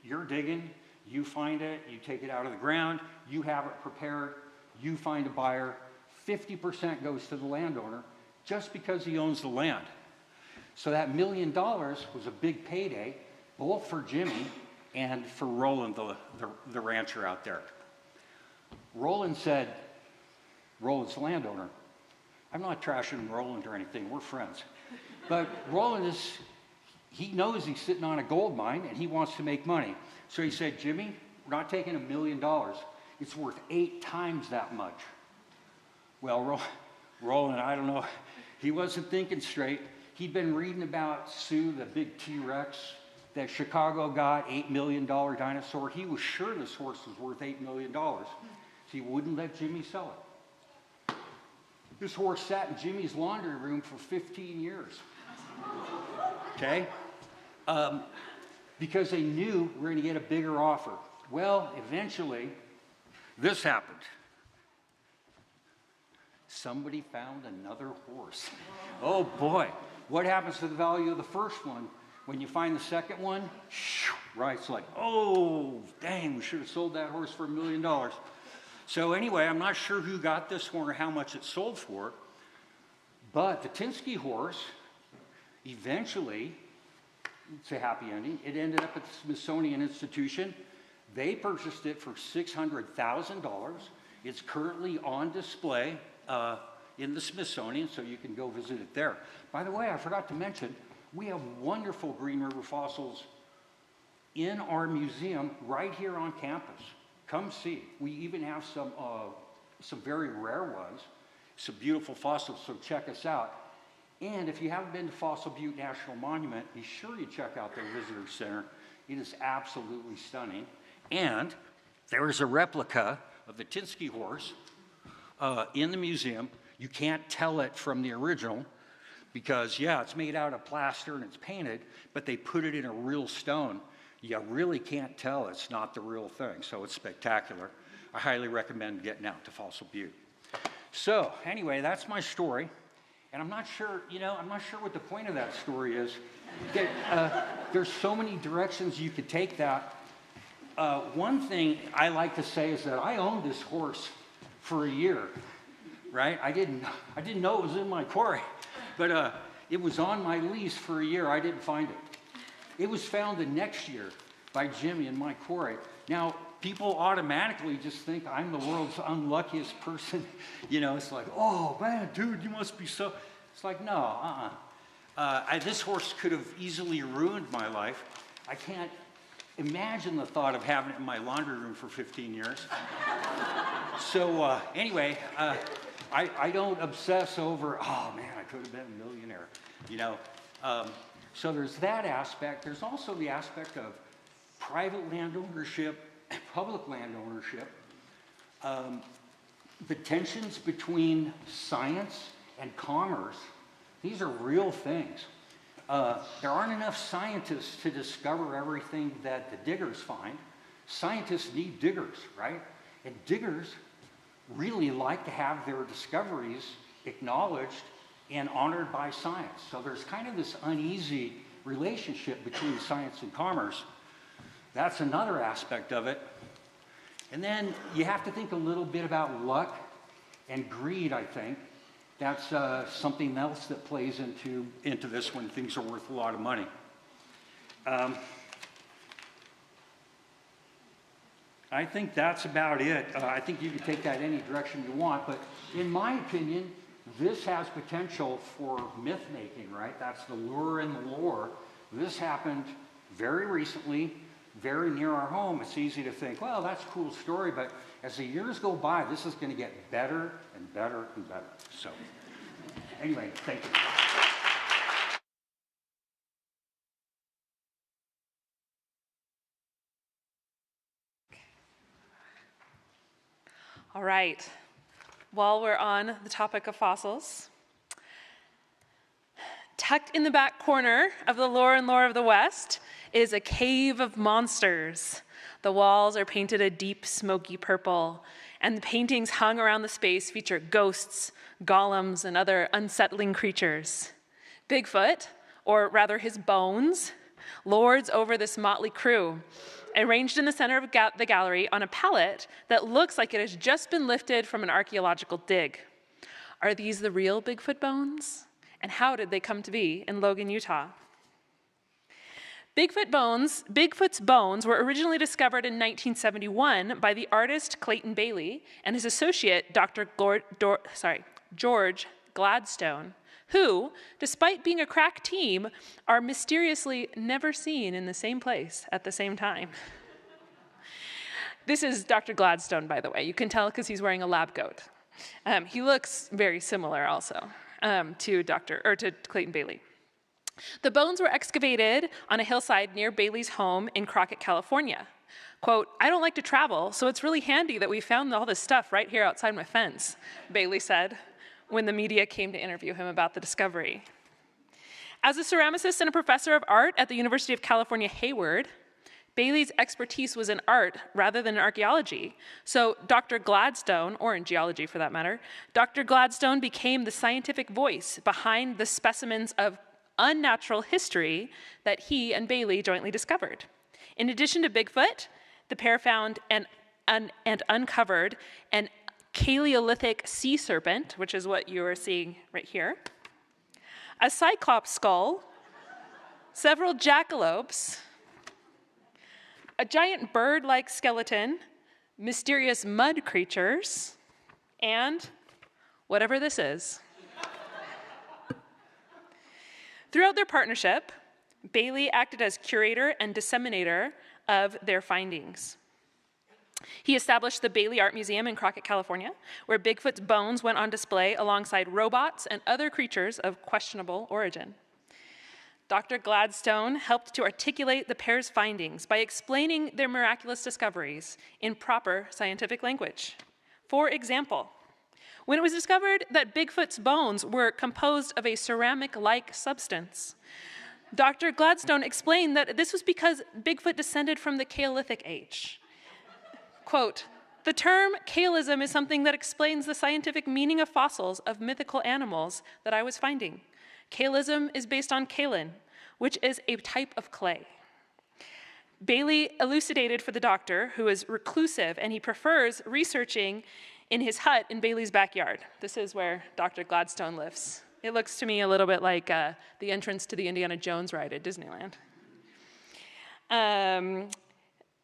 you're digging, you find it, you take it out of the ground, you have it prepared, you find a buyer, 50% goes to the landowner just because he owns the land. So that $1 million was a big payday, both for Jimmy and for Roland, the rancher out there. Roland's the landowner. I'm not trashing Roland or anything, we're friends. But Roland he knows he's sitting on a gold mine and he wants to make money. So he said, Jimmy, we're not taking $1 million. It's worth 8 times that much. Well, Roland, I don't know, he wasn't thinking straight. He'd been reading about Sue, the big T-Rex that Chicago got, $8 million dinosaur. He was sure this horse was worth $8 million. So he wouldn't let Jimmy sell it. This horse sat in Jimmy's laundry room for 15 years. Okay? Because they knew we were going to get a bigger offer. Well, eventually, this happened. Somebody found another horse. Oh boy, what happens to the value of the first one? When you find the second one, right, it's like, oh, dang, we should have sold that horse for $1 million. So anyway, I'm not sure who got this one or how much it sold for, but the Tinsky horse, eventually, it's a happy ending. It ended up at the Smithsonian Institution. They purchased it for $600,000. It's currently on display in the Smithsonian, so you can go visit it there. By the way, I forgot to mention, we have wonderful Green River fossils in our museum right here on campus. Come see. We even have some very rare ones, some beautiful fossils, so check us out. And if you haven't been to Fossil Butte National Monument, be sure you check out their visitor center. It is absolutely stunning. And there is a replica of the Tinsky horse in the museum. You can't tell it from the original because, yeah, it's made out of plaster and it's painted, but they put it in a real stone. You really can't tell it's not the real thing, so it's spectacular. I highly recommend getting out to Fossil Butte. So anyway, that's my story. And I'm not sure, I'm not sure what the point of that story is. There's so many directions you could take that. One thing I like to say is that I owned this horse for a year, right? I didn't know it was in my quarry, but it was on my lease for a year. I didn't find it. It was found the next year by Jimmy in my quarry. Now, people automatically just think I'm the world's unluckiest person. It's like, oh man, dude, you must be so. It's like, no, this horse could have easily ruined my life. I can't imagine the thought of having it in my laundry room for 15 years. So anyway, I don't obsess over, oh man, I could have been a millionaire, So there's that aspect. There's also the aspect of private land ownership, public land ownership, the tensions between science and commerce. These are real things. There aren't enough scientists to discover everything that the diggers find. Scientists need diggers, right? And diggers really like to have their discoveries acknowledged and honored by science. So there's kind of this uneasy relationship between science and commerce. That's another aspect of it. And then you have to think a little bit about luck and greed, I think. That's something else that plays into this when things are worth a lot of money. I think that's about it. I think you can take that any direction you want, but in my opinion, this has potential for myth making, right? That's the lure and the lore. This happened very recently, very near our home. It's easy to think, well, that's a cool story, but as the years go by, this is going to get better and better and better. So anyway, thank you. All right. while we're on the topic of fossils, tucked in the back corner of the Lore and Lore of the West is a cave of monsters. The walls are painted a deep, smoky purple, and the paintings hung around the space feature ghosts, golems, and other unsettling creatures. Bigfoot, or rather his bones, lords over this motley crew, arranged in the center of the gallery on a pallet that looks like it has just been lifted from an archaeological dig. Are these the real Bigfoot bones? And how did they come to be in Logan, Utah? Bigfoot's bones were originally discovered in 1971 by the artist Clayton Bailey and his associate, Dr. George Gladstone, who, despite being a crack team, are mysteriously never seen in the same place at the same time. This is Dr. Gladstone, by the way. You can tell because he's wearing a lab coat. He looks very similar also to Clayton Bailey. The bones were excavated on a hillside near Bailey's home in Crockett, California. Quote, "I don't like to travel, so it's really handy that we found all this stuff right here outside my fence," Bailey said when the media came to interview him about the discovery. As a ceramicist and a professor of art at the University of California, Hayward, Bailey's expertise was in art rather than in archaeology. So Dr. Gladstone, or in geology for that matter, Dr. Gladstone became the scientific voice behind the specimens of unnatural history that he and Bailey jointly discovered. In addition to Bigfoot, the pair found and uncovered an Paleolithic sea serpent, which is what you are seeing right here, a cyclops skull, several jackalopes, a giant bird-like skeleton, mysterious mud creatures, and whatever this is. Throughout their partnership, Bailey acted as curator and disseminator of their findings. He established the Bailey Art Museum in Crockett, California, where Bigfoot's bones went on display alongside robots and other creatures of questionable origin. Dr. Gladstone helped to articulate the pair's findings by explaining their miraculous discoveries in proper scientific language. For example, when it was discovered that Bigfoot's bones were composed of a ceramic-like substance, Dr. Gladstone explained that this was because Bigfoot descended from the Paleolithic age. Quote, "The term kaolism is something that explains the scientific meaning of fossils of mythical animals that I was finding. Kaolism is based on kaolin, which is a type of clay." Bailey elucidated for the doctor, who is reclusive, and he prefers researching in his hut in Bailey's backyard. This is where Dr. Gladstone lives. It looks to me a little bit like the entrance to the Indiana Jones ride at Disneyland.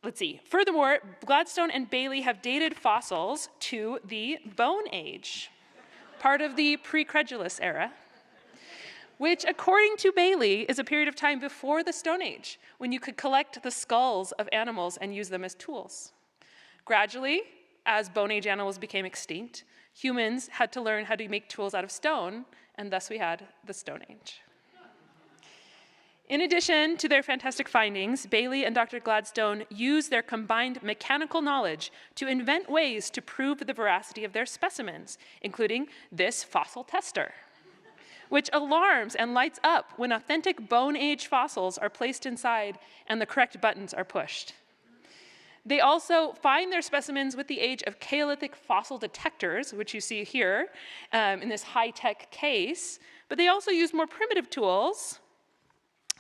Let's see. Furthermore, Gladstone and Bailey have dated fossils to the Bone Age, part of the pre-credulous era, which, according to Bailey, is a period of time before the Stone Age, when you could collect the skulls of animals and use them as tools. Gradually, as Bone Age animals became extinct, humans had to learn how to make tools out of stone, and thus we had the Stone Age. In addition to their fantastic findings, Bailey and Dr. Gladstone used their combined mechanical knowledge to invent ways to prove the veracity of their specimens, including this fossil tester, which alarms and lights up when authentic Bone Age fossils are placed inside and the correct buttons are pushed. They also find their specimens with the age of Paleolithic fossil detectors, which you see here in this high-tech case, but they also use more primitive tools,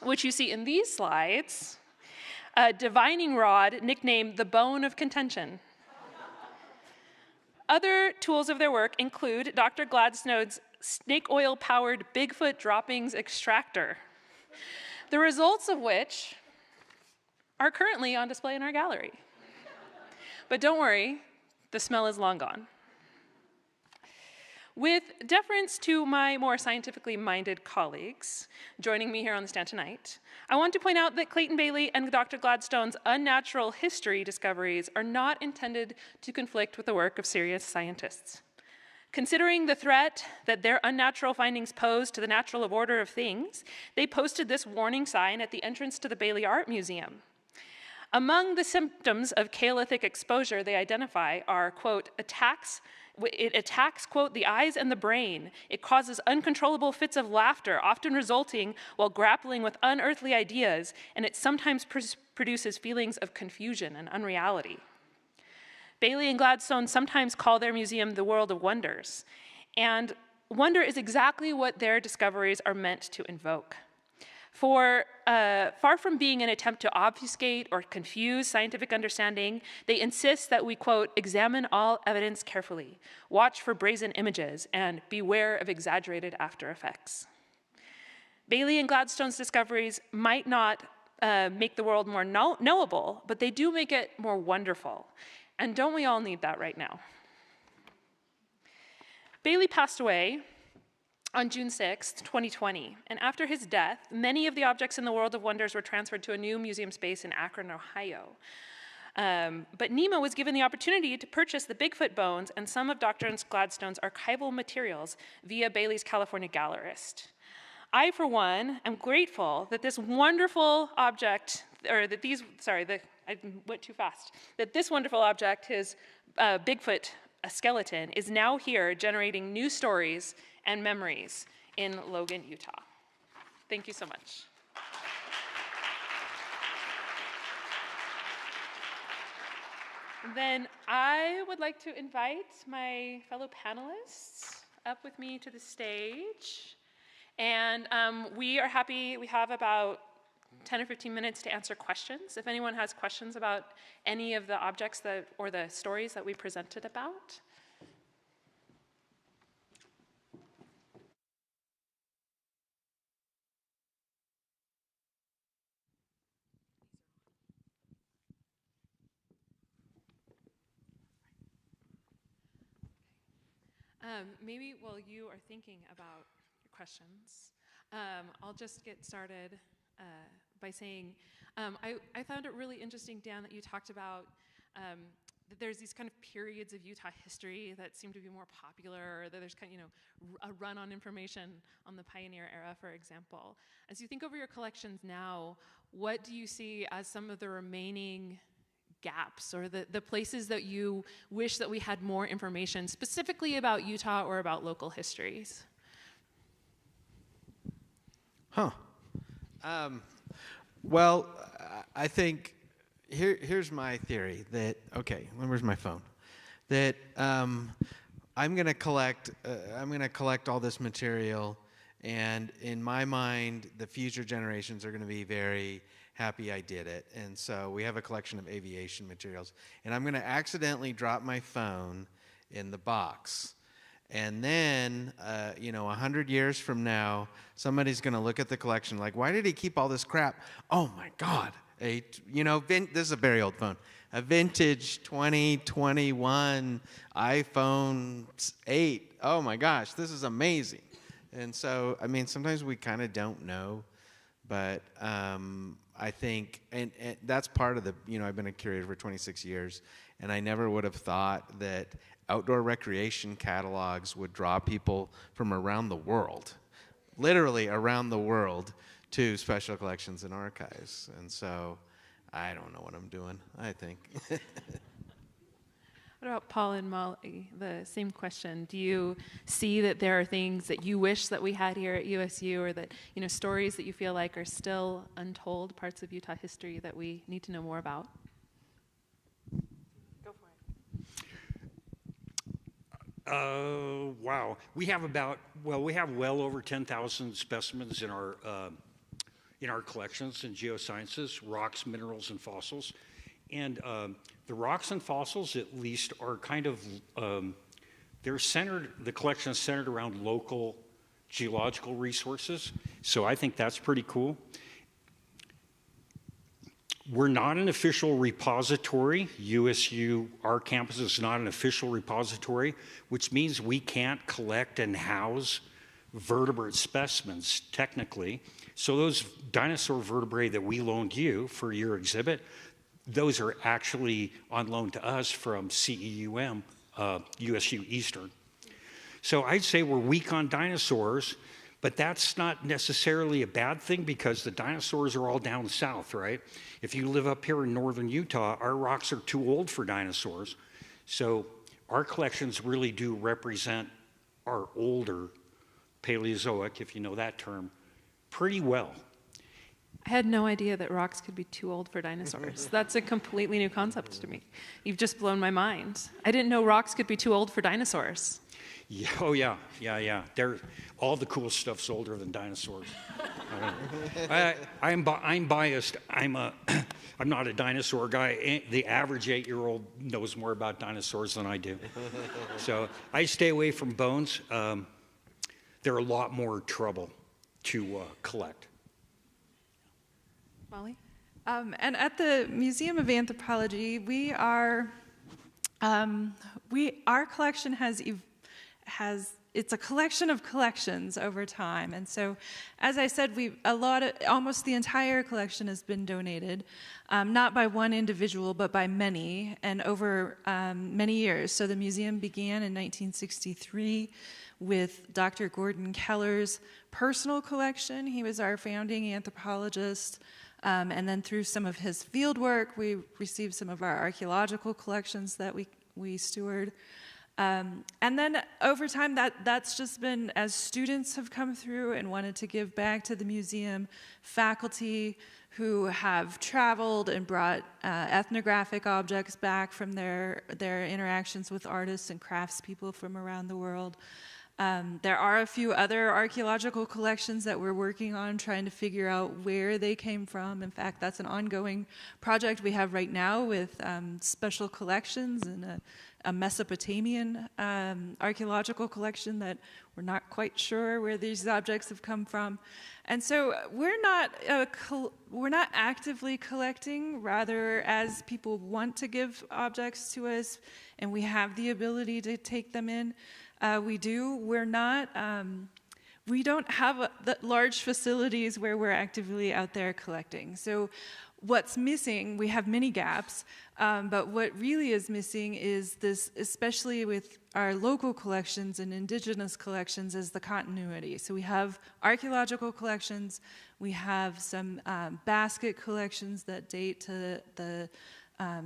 which you see in these slides, a divining rod nicknamed the Bone of Contention. Other tools of their work include Dr. Gladstone's snake oil-powered Bigfoot droppings extractor, the results of which are currently on display in our gallery. But don't worry, the smell is long gone. With deference to my more scientifically minded colleagues joining me here on the stand tonight, I want to point out that Clayton Bailey and Dr. Gladstone's unnatural history discoveries are not intended to conflict with the work of serious scientists. Considering the threat that their unnatural findings pose to the natural order of things, they posted this warning sign at the entrance to the Bailey Art Museum. Among the symptoms of Paleolithic exposure they identify are, quote, it attacks, quote, the eyes and the brain. It causes uncontrollable fits of laughter, often resulting while grappling with unearthly ideas, and it sometimes produces feelings of confusion and unreality. Bailey and Gladstone sometimes call their museum the world of wonders, and wonder is exactly what their discoveries are meant to invoke. For far from being an attempt to obfuscate or confuse scientific understanding, they insist that we, quote, examine all evidence carefully, watch for brazen images, and beware of exaggerated after effects. Bailey and Gladstone's discoveries might not make the world more knowable, but they do make it more wonderful. And don't we all need that right now? Bailey passed away on June 6, 2020, and after his death, many of the objects in the World of Wonders were transferred to a new museum space in Akron, Ohio. But NEHMA was given the opportunity to purchase the Bigfoot bones and some of Dr. Gladstone's archival materials via Bailey's California gallerist. I, for one, am grateful that this wonderful object, or that these, sorry, I went too fast, that this wonderful object, his Bigfoot skeleton, is now here generating new stories and memories in Logan, Utah. Thank you so much. Then I would like to invite my fellow panelists up with me to the stage. And we are happy, we have about 10 or 15 minutes to answer questions. If anyone has questions about any of the objects or the stories that we presented about. Maybe while you are thinking about your questions, I'll just get started by saying I found it really interesting, Dan, that you talked about that there's these kind of periods of Utah history that seem to be more popular, or that there's kind of, a run on information on the pioneer era, for example. As you think over your collections now, what do you see as some of the remaining gaps, or the places that you wish that we had more information specifically about Utah or about local histories? Well, I think here's my theory that, okay, where's my phone? That I'm going to collect all this material, and in my mind, the future generations are going to be very happy I did it. And so we have a collection of aviation materials, and I'm going to accidentally drop my phone in the box. And then, 100 years from now, somebody's going to look at the collection like, why did he keep all this crap? Oh my God, this is a very old phone. A vintage 2021 iPhone 8. Oh my gosh, this is amazing. And so, I mean, sometimes we kind of don't know, but I think, and that's part of the, I've been a curator for 26 years, and I never would have thought that outdoor recreation catalogs would draw people from around the world, literally around the world, to special collections and archives. And so I don't know what I'm doing, I think. What about Paul and Molly? The same question. Do you see that there are things that you wish that we had here at USU, or that, stories that you feel like are still untold, parts of Utah history that we need to know more about? Go for it. Wow. We have well over 10,000 specimens in our collections in geosciences, rocks, minerals, and fossils. And the rocks and fossils, at least, are kind of, the collection is centered around local geological resources. So I think that's pretty cool. We're not an official repository. USU, our campus is not an official repository, which means we can't collect and house vertebrate specimens, technically. So those dinosaur vertebrae that we loaned you for your exhibit, those are actually on loan to us from CEUM, USU Eastern. So I'd say we're weak on dinosaurs, But that's not necessarily a bad thing because the dinosaurs are all down south, right? If you live up here in northern Utah, our rocks are too old for dinosaurs. So our collections really do represent our older Paleozoic, if you know that term, pretty well. I had no idea that rocks could be too old for dinosaurs. That's a completely new concept to me. You've just blown my mind. I didn't know rocks could be too old for dinosaurs. Yeah, oh yeah. All the cool stuff's older than dinosaurs. I'm biased. I'm not a dinosaur guy. The average 8-year-old knows more about dinosaurs than I do. So I stay away from bones. They're a lot more trouble to collect. Molly? And at the Museum of Anthropology, our collection it's a collection of collections over time. And so, as I said, almost the entire collection has been donated, not by one individual, but by many, and over many years. So the museum began in 1963 with Dr. Gordon Keller's personal collection. He was our founding anthropologist. And then through some of his field work, we received some of our archaeological collections that we steward. And then over time, that's just been, as students have come through and wanted to give back to the museum, faculty who have traveled and brought ethnographic objects back from their interactions with artists and craftspeople from around the world. There are a few other archaeological collections that we're working on, trying to figure out where they came from. In fact, that's an ongoing project we have right now with special collections and a Mesopotamian archaeological collection that we're not quite sure where these objects have come from. And so we're not actively collecting, rather as people want to give objects to us and we have the ability to take them in. We do. We're not. We don't have large facilities where we're actively out there collecting. So, what's missing? We have many gaps, but what really is missing is this, especially with our local collections and indigenous collections, is the continuity. So we have archaeological collections. We have some basket collections that date to the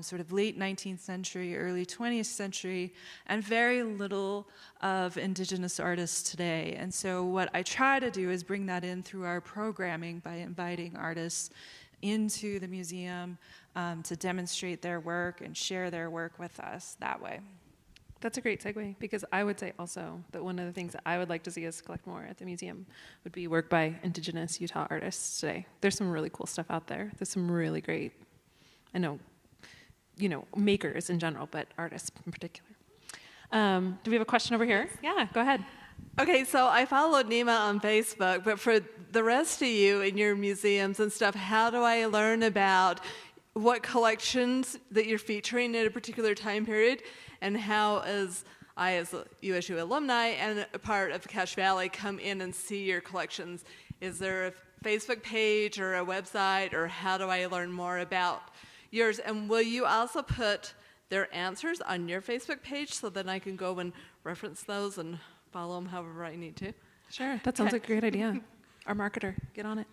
sort of late 19th century, early 20th century, and very little of indigenous artists today. And so what I try to do is bring that in through our programming by inviting artists into the museum to demonstrate their work and share their work with us that way. That's a great segue, because I would say also that one of the things that I would like to see us collect more at the museum would be work by indigenous Utah artists today. There's some really cool stuff out there. There's some really great, makers in general, but artists in particular. Do we have a question over here? Yeah, go ahead. Okay, so I followed NEHMA on Facebook, but for the rest of you in your museums and stuff, how do I learn about what collections that you're featuring in a particular time period, and how as a USU alumni and a part of Cache Valley come in and see your collections? Is there a Facebook page or a website, or how do I learn more about yours? And will you also put their answers on your Facebook page so that I can go and reference those and follow them however I need to? Sure, that sounds like a great idea. Our marketer, get on it.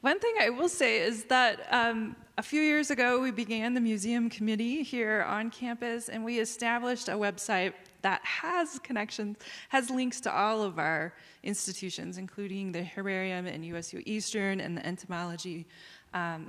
One thing I will say is that a few years ago, we began the museum committee here on campus, and we established a website that has links to all of our institutions, including the Herbarium and USU Eastern and the Entomology. I'm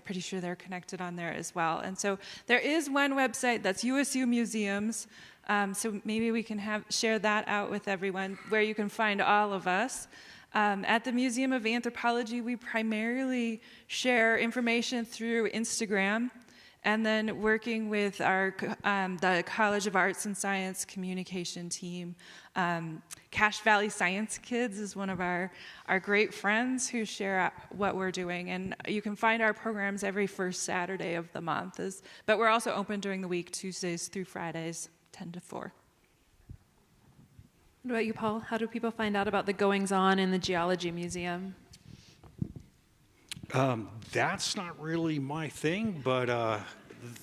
pretty sure they're connected on there as well. And so there is one website that's USU Museums. So maybe we can share that out with everyone, where you can find all of us. At the Museum of Anthropology, we primarily share information through Instagram, and then working with the College of Arts and Science communication team. Cache Valley Science Kids is one of our great friends who share what we're doing, and you can find our programs every first Saturday of the month. But we're also open during the week, Tuesdays through Fridays, 10 to 4. What about you, Paul? How do people find out about the goings-on in the Geology Museum? That's not really my thing, but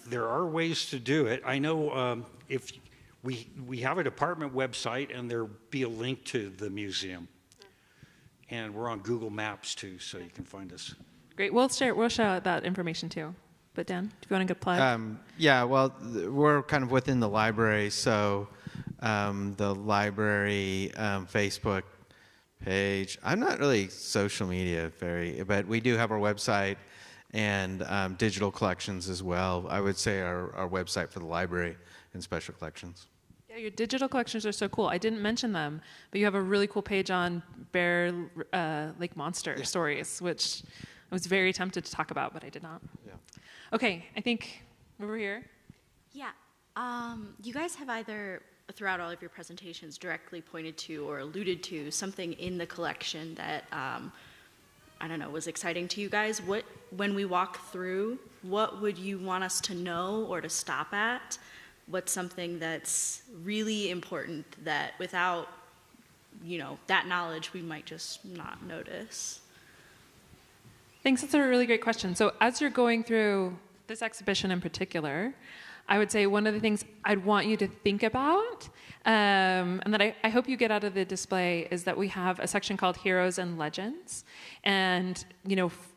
there are ways to do it. I know we have a department website, and there'll be a link to the museum. And we're on Google Maps too, so you can find us. Great. We'll share that information too. But Dan, do you want to go plug? Yeah, well, we're kind of within the library, so the library Facebook page. I'm not really social media but we do have our website and digital collections as well. I would say our website for the library and special collections. Yeah, your digital collections are so cool. I didn't mention them, but you have a really cool page on Bear Lake Monster stories, which I was very tempted to talk about, but I did not. Yeah. Okay, I think over here. Yeah, you guys have either, throughout all of your presentations, directly pointed to or alluded to something in the collection that, I don't know, was exciting to you guys. When we walk through, what would you want us to know or to stop at? What's something that's really important that without, that knowledge, we might just not notice? Thanks, that's a really great question. So as you're going through this exhibition in particular, I would say one of the things I'd want you to think about, and that I hope you get out of the display, is that we have a section called Heroes and Legends. And,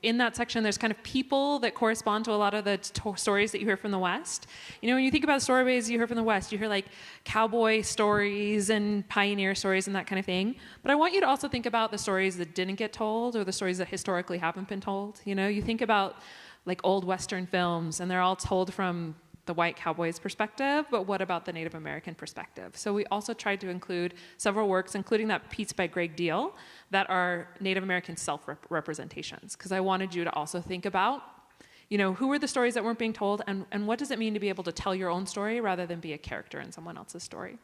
in that section, there's kind of people that correspond to a lot of the stories that you hear from the West. When you think about stories you hear from the West, you hear like cowboy stories and pioneer stories and that kind of thing. But I want you to also think about the stories that didn't get told or the stories that historically haven't been told. You think about like old Western films, and they're all told from the white cowboy's perspective, but what about the Native American perspective? So we also tried to include several works, including that piece by Greg Deal, that are Native American self-representations, because I wanted you to also think about, who were the stories that weren't being told, and what does it mean to be able to tell your own story rather than be a character in someone else's story?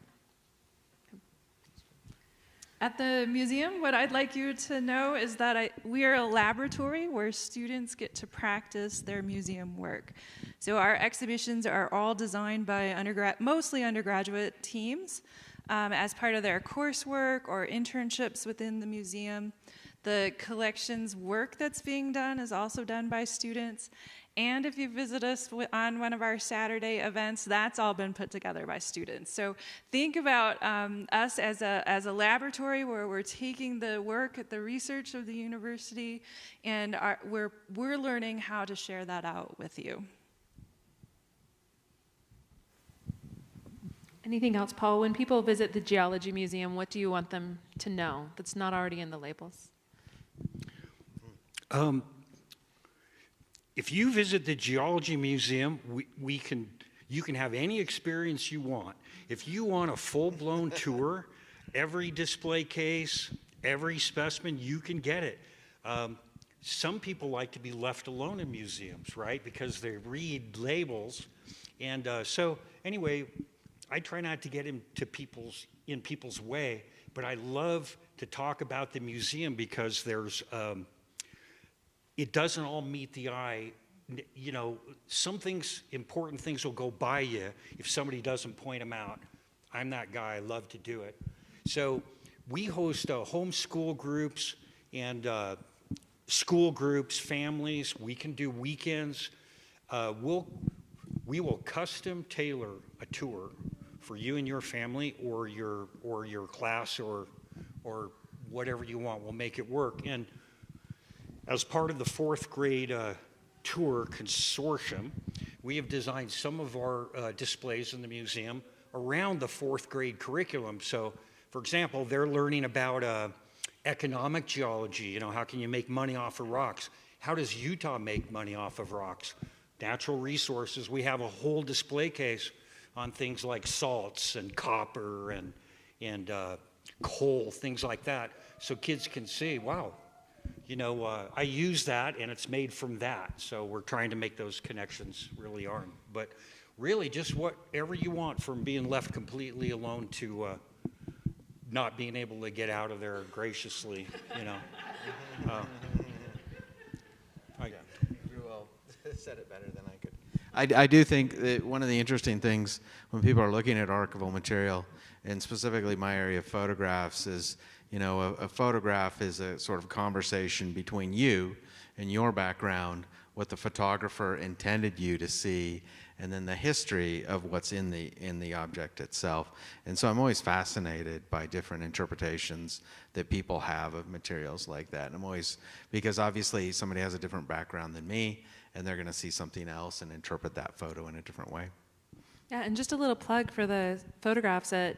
At the museum, what I'd like you to know is that we are a laboratory where students get to practice their museum work. So our exhibitions are all designed by mostly undergraduate teams as part of their coursework or internships within the museum. The collections work that's being done is also done by students. And if you visit us on one of our Saturday events, that's all been put together by students. So think about us as a laboratory where we're taking the work, the research of the university, and we're learning how to share that out with you. Anything else, Paul? When people visit the Geology Museum, what do you want them to know that's not already in the labels? If you visit the Geology Museum, you can have any experience you want. If you want a full-blown tour, every display case, every specimen, you can get it. Some people like to be left alone in museums, right? Because they read labels. And so anyway, I try not to get into people's way, but I love to talk about the museum because there's it doesn't all meet the eye. Some things, important things will go by you if somebody doesn't point them out. I'm that guy, I love to do it. So we host homeschool groups and school groups, families. We can do weekends. We will custom tailor a tour for you and your family or your class or whatever you want. We'll make it work. And as part of the fourth grade tour consortium, we have designed some of our displays in the museum around the fourth grade curriculum. So, for example, they're learning about economic geology. How can you make money off of rocks? How does Utah make money off of rocks? Natural resources. We have a whole display case on things like salts and copper and coal, things like that, so kids can see, wow, I use that and it's made from that. So we're trying to make those connections really are. But really just whatever you want, from being left completely alone to not being able to get out of there graciously, You said it better than I could. I do think that one of the interesting things when people are looking at archival material, and specifically my area of photographs, is a photograph is a sort of conversation between you and your background, what the photographer intended you to see, and then the history of what's in the object itself. And so I'm always fascinated by different interpretations that people have of materials like that. And I'm always, because obviously somebody has a different background than me, and they're going to see something else and interpret that photo in a different way. Yeah, and just a little plug for the photographs at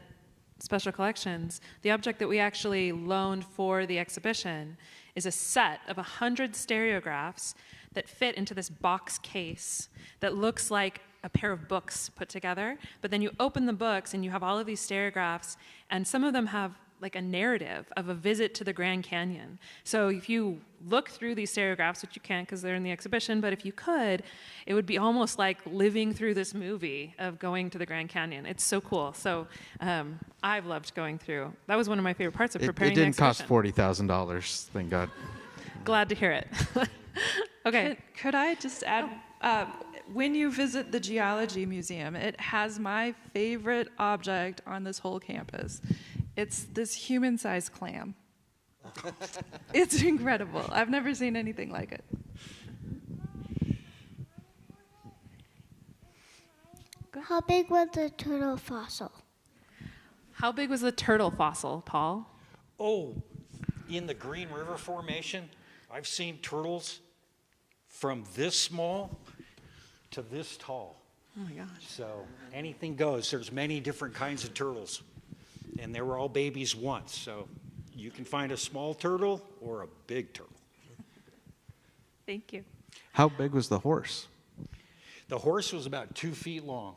Special Collections. The object that we actually loaned for the exhibition is a set of 100 stereographs that fit into this box case that looks like a pair of books put together. But then you open the books and you have all of these stereographs, and some of them have like a narrative of a visit to the Grand Canyon. So if you look through these stereographs, which you can't because they're in the exhibition, but if you could, it would be almost like living through this movie of going to the Grand Canyon. It's so cool. So I've loved going through. That was one of my favorite parts of preparing the exhibition. It didn't cost $40,000, thank God. Glad to hear it. Okay. Could I just add, when you visit the Geology Museum, it has my favorite object on this whole campus. It's this human-sized clam. It's incredible. I've never seen anything like it. How big was the turtle fossil? How big was the turtle fossil, Paul? Oh, in the Green River Formation, I've seen turtles from this small to this tall. Oh my gosh. So anything goes. There's many different kinds of turtles. And they were all babies once. So you can find a small turtle or a big turtle. Thank you. How big was the horse? The horse was about 2 feet long,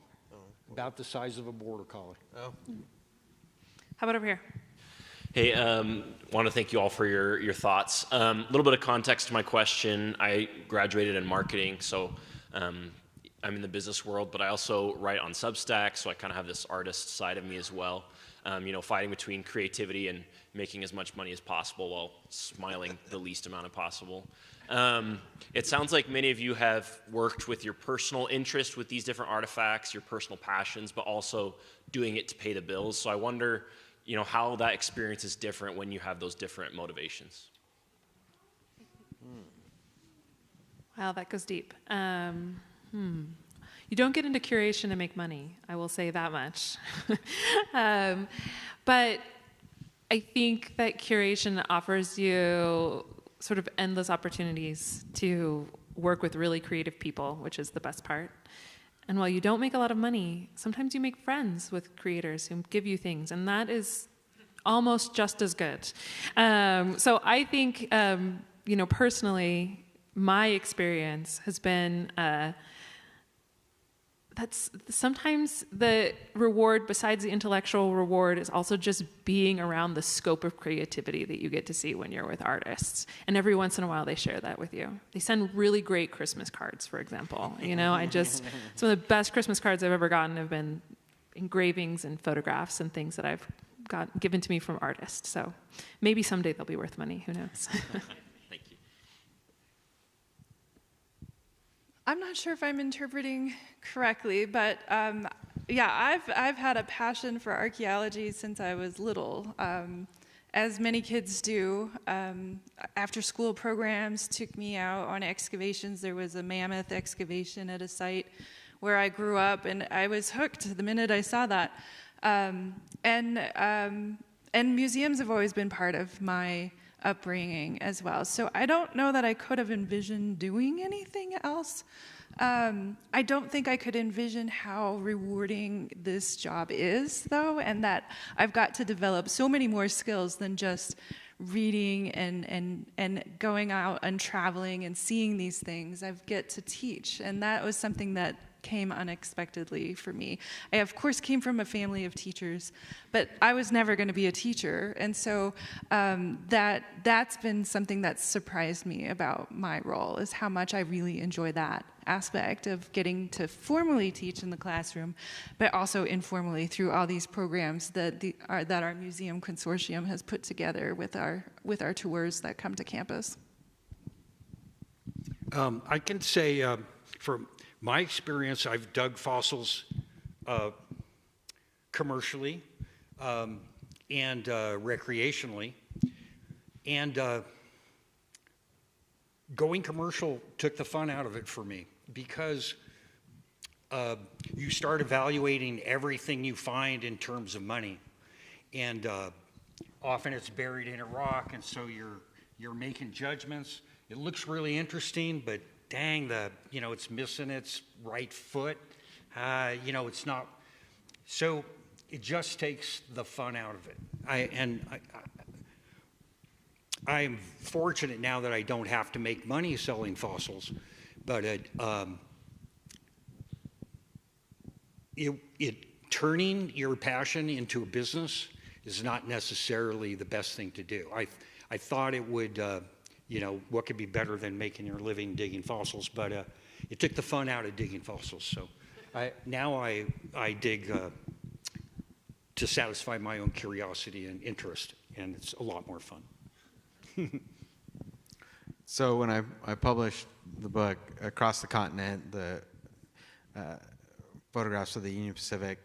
about the size of a border collie. Oh. How about over here? Hey, want to thank you all for your thoughts. A little bit of context to my question. I graduated in marketing, so I'm in the business world, but I also write on Substack, so I kind of have this artist side of me as well. Fighting between creativity and making as much money as possible while smiling the least amount of possible. It sounds like many of you have worked with your personal interest with these different artifacts, your personal passions, but also doing it to pay the bills. So I wonder, how that experience is different when you have those different motivations. Wow, that goes deep. You don't get into curation to make money, I will say that much. But I think that curation offers you sort of endless opportunities to work with really creative people, which is the best part. And while you don't make a lot of money, sometimes you make friends with creators who give you things, and that is almost just as good. So I think, personally, my experience has been that's sometimes the reward, besides the intellectual reward, is also just being around the scope of creativity that you get to see when you're with artists. And every once in a while, they share that with you. They send really great Christmas cards, for example. Some of the best Christmas cards I've ever gotten have been engravings and photographs and things that I've got given to me from artists. So maybe someday they'll be worth money. Who knows? Thank you. I'm not sure if I'm interpreting correctly, but I've had a passion for archaeology since I was little. As many kids do, after school programs took me out on excavations. There was a mammoth excavation at a site where I grew up, and I was hooked the minute I saw that. And museums have always been part of my upbringing as well. So I don't know that I could have envisioned doing anything else. I don't think I could envision how rewarding this job is, though, and that I've got to develop so many more skills than just reading and going out and traveling and seeing these things. I get to teach, and that was something that came unexpectedly for me. I, of course, came from a family of teachers, but I was never going to be a teacher, and so that's been something that's surprised me about my role, is how much I really enjoy that aspect of getting to formally teach in the classroom, but also informally through all these programs that our museum consortium has put together with our tours that come to campus. I can say from my experience, I've dug fossils commercially and recreationally. And going commercial took the fun out of it for me because you start evaluating everything you find in terms of money. And often it's buried in a rock, and so you're making judgments. It looks really interesting, but dang, it's missing its right foot. It's not. So it just takes the fun out of it. I'm fortunate now that I don't have to make money selling fossils, but turning your passion into a business is not necessarily the best thing to do. I thought it would, what could be better than making your living digging fossils, but it took the fun out of digging fossils. So now I dig to satisfy my own curiosity and interest, and it's a lot more fun. So when I published the book Across the Continent, the photographs of the Union Pacific,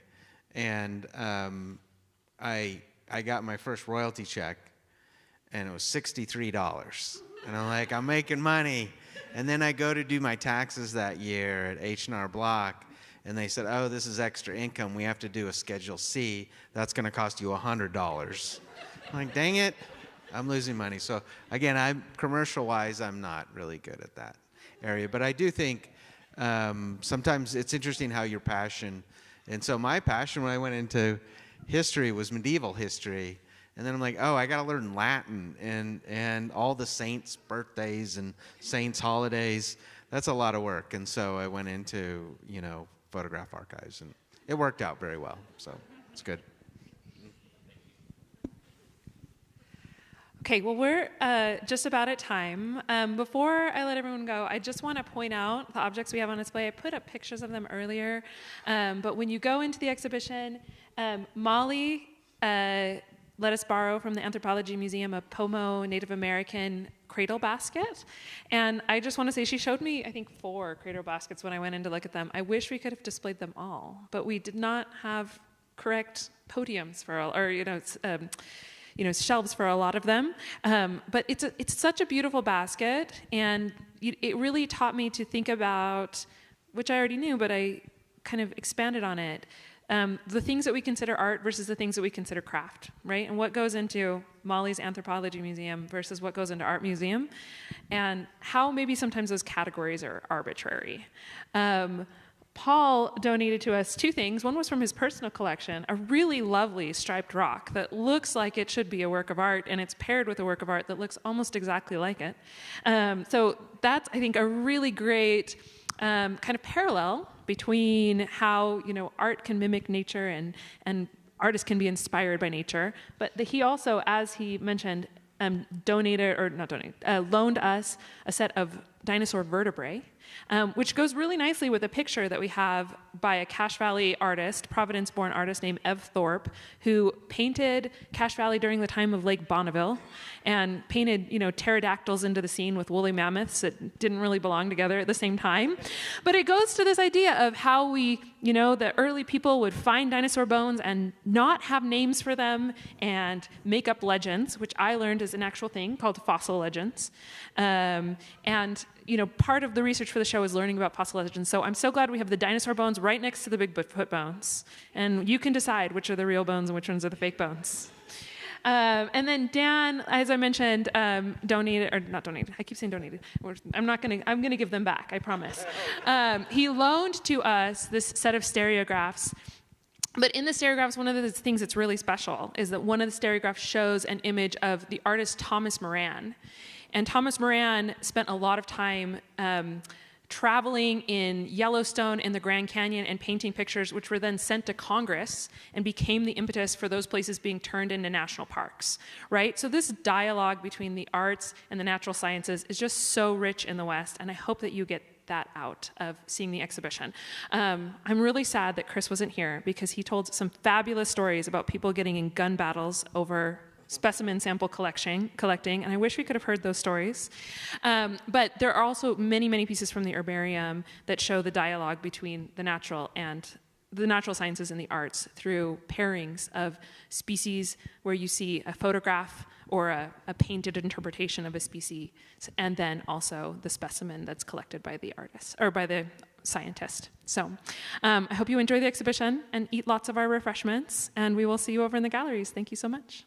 and I got my first royalty check, and it was $63. And I'm like, I'm making money. And then I go to do my taxes that year at H&R Block, and they said, oh, this is extra income. We have to do a Schedule C. That's going to cost you $100. I'm like, dang it. I'm losing money. So again, commercial-wise, I'm not really good at that area. But I do think sometimes it's interesting how your passion, and so my passion when I went into history was medieval history. And then I'm like, oh, I got to learn Latin and all the saints' birthdays and saints' holidays. That's a lot of work. And so I went into, photograph archives, and it worked out very well. So it's good. Okay, well, we're just about at time. Before I let everyone go, I just want to point out the objects we have on display. I put up pictures of them earlier, but when you go into the exhibition, Molly let us borrow from the Anthropology Museum a Pomo Native American cradle basket. And I just want to say she showed me, I think, 4 cradle baskets when I went in to look at them. I wish we could have displayed them all, but we did not have correct podiums for all, or, shelves for a lot of them. But it's such a beautiful basket, and it really taught me to think about, which I already knew, but I kind of expanded on it, the things that we consider art versus the things that we consider craft, right? And what goes into Molly's Anthropology Museum versus what goes into Art Museum, and how maybe sometimes those categories are arbitrary. Paul donated to us 2 things. One was from his personal collection, a really lovely striped rock that looks like it should be a work of art, and it's paired with a work of art that looks almost exactly like it. So that's, I think, a really great kind of parallel between how art can mimic nature and artists can be inspired by nature. But he also, as he mentioned, loaned us a set of dinosaur vertebrae, which goes really nicely with a picture that we have by a Cache Valley artist, Providence-born artist named Ev Thorpe, who painted Cache Valley during the time of Lake Bonneville and painted, pterodactyls into the scene with woolly mammoths that didn't really belong together at the same time. But it goes to this idea of how we, the early people would find dinosaur bones and not have names for them and make up legends, which I learned is an actual thing called fossil legends. Part of the research for the show is learning about fossil legends. So I'm so glad we have the dinosaur bones right next to the Bigfoot bones. And you can decide which are the real bones and which ones are the fake bones. And then Dan, as I mentioned, donated, or not donated, I keep saying donated. I'm going to give them back, I promise. He loaned to us this set of stereographs. But in the stereographs, one of the things that's really special is that one of the stereographs shows an image of the artist Thomas Moran. And Thomas Moran spent a lot of time traveling in Yellowstone and the Grand Canyon and painting pictures, which were then sent to Congress and became the impetus for those places being turned into national parks, right? So this dialogue between the arts and the natural sciences is just so rich in the West, and I hope that you get that out of seeing the exhibition. I'm really sad that Chris wasn't here because he told some fabulous stories about people getting in gun battles over specimen sample collecting, and I wish we could have heard those stories. But there are also many, many pieces from the Herbarium that show the dialogue between the natural sciences and the arts through pairings of species where you see a photograph or a painted interpretation of a species, and then also the specimen that's collected by the artist or by the scientist. So I hope you enjoy the exhibition and eat lots of our refreshments, and we will see you over in the galleries. Thank you so much.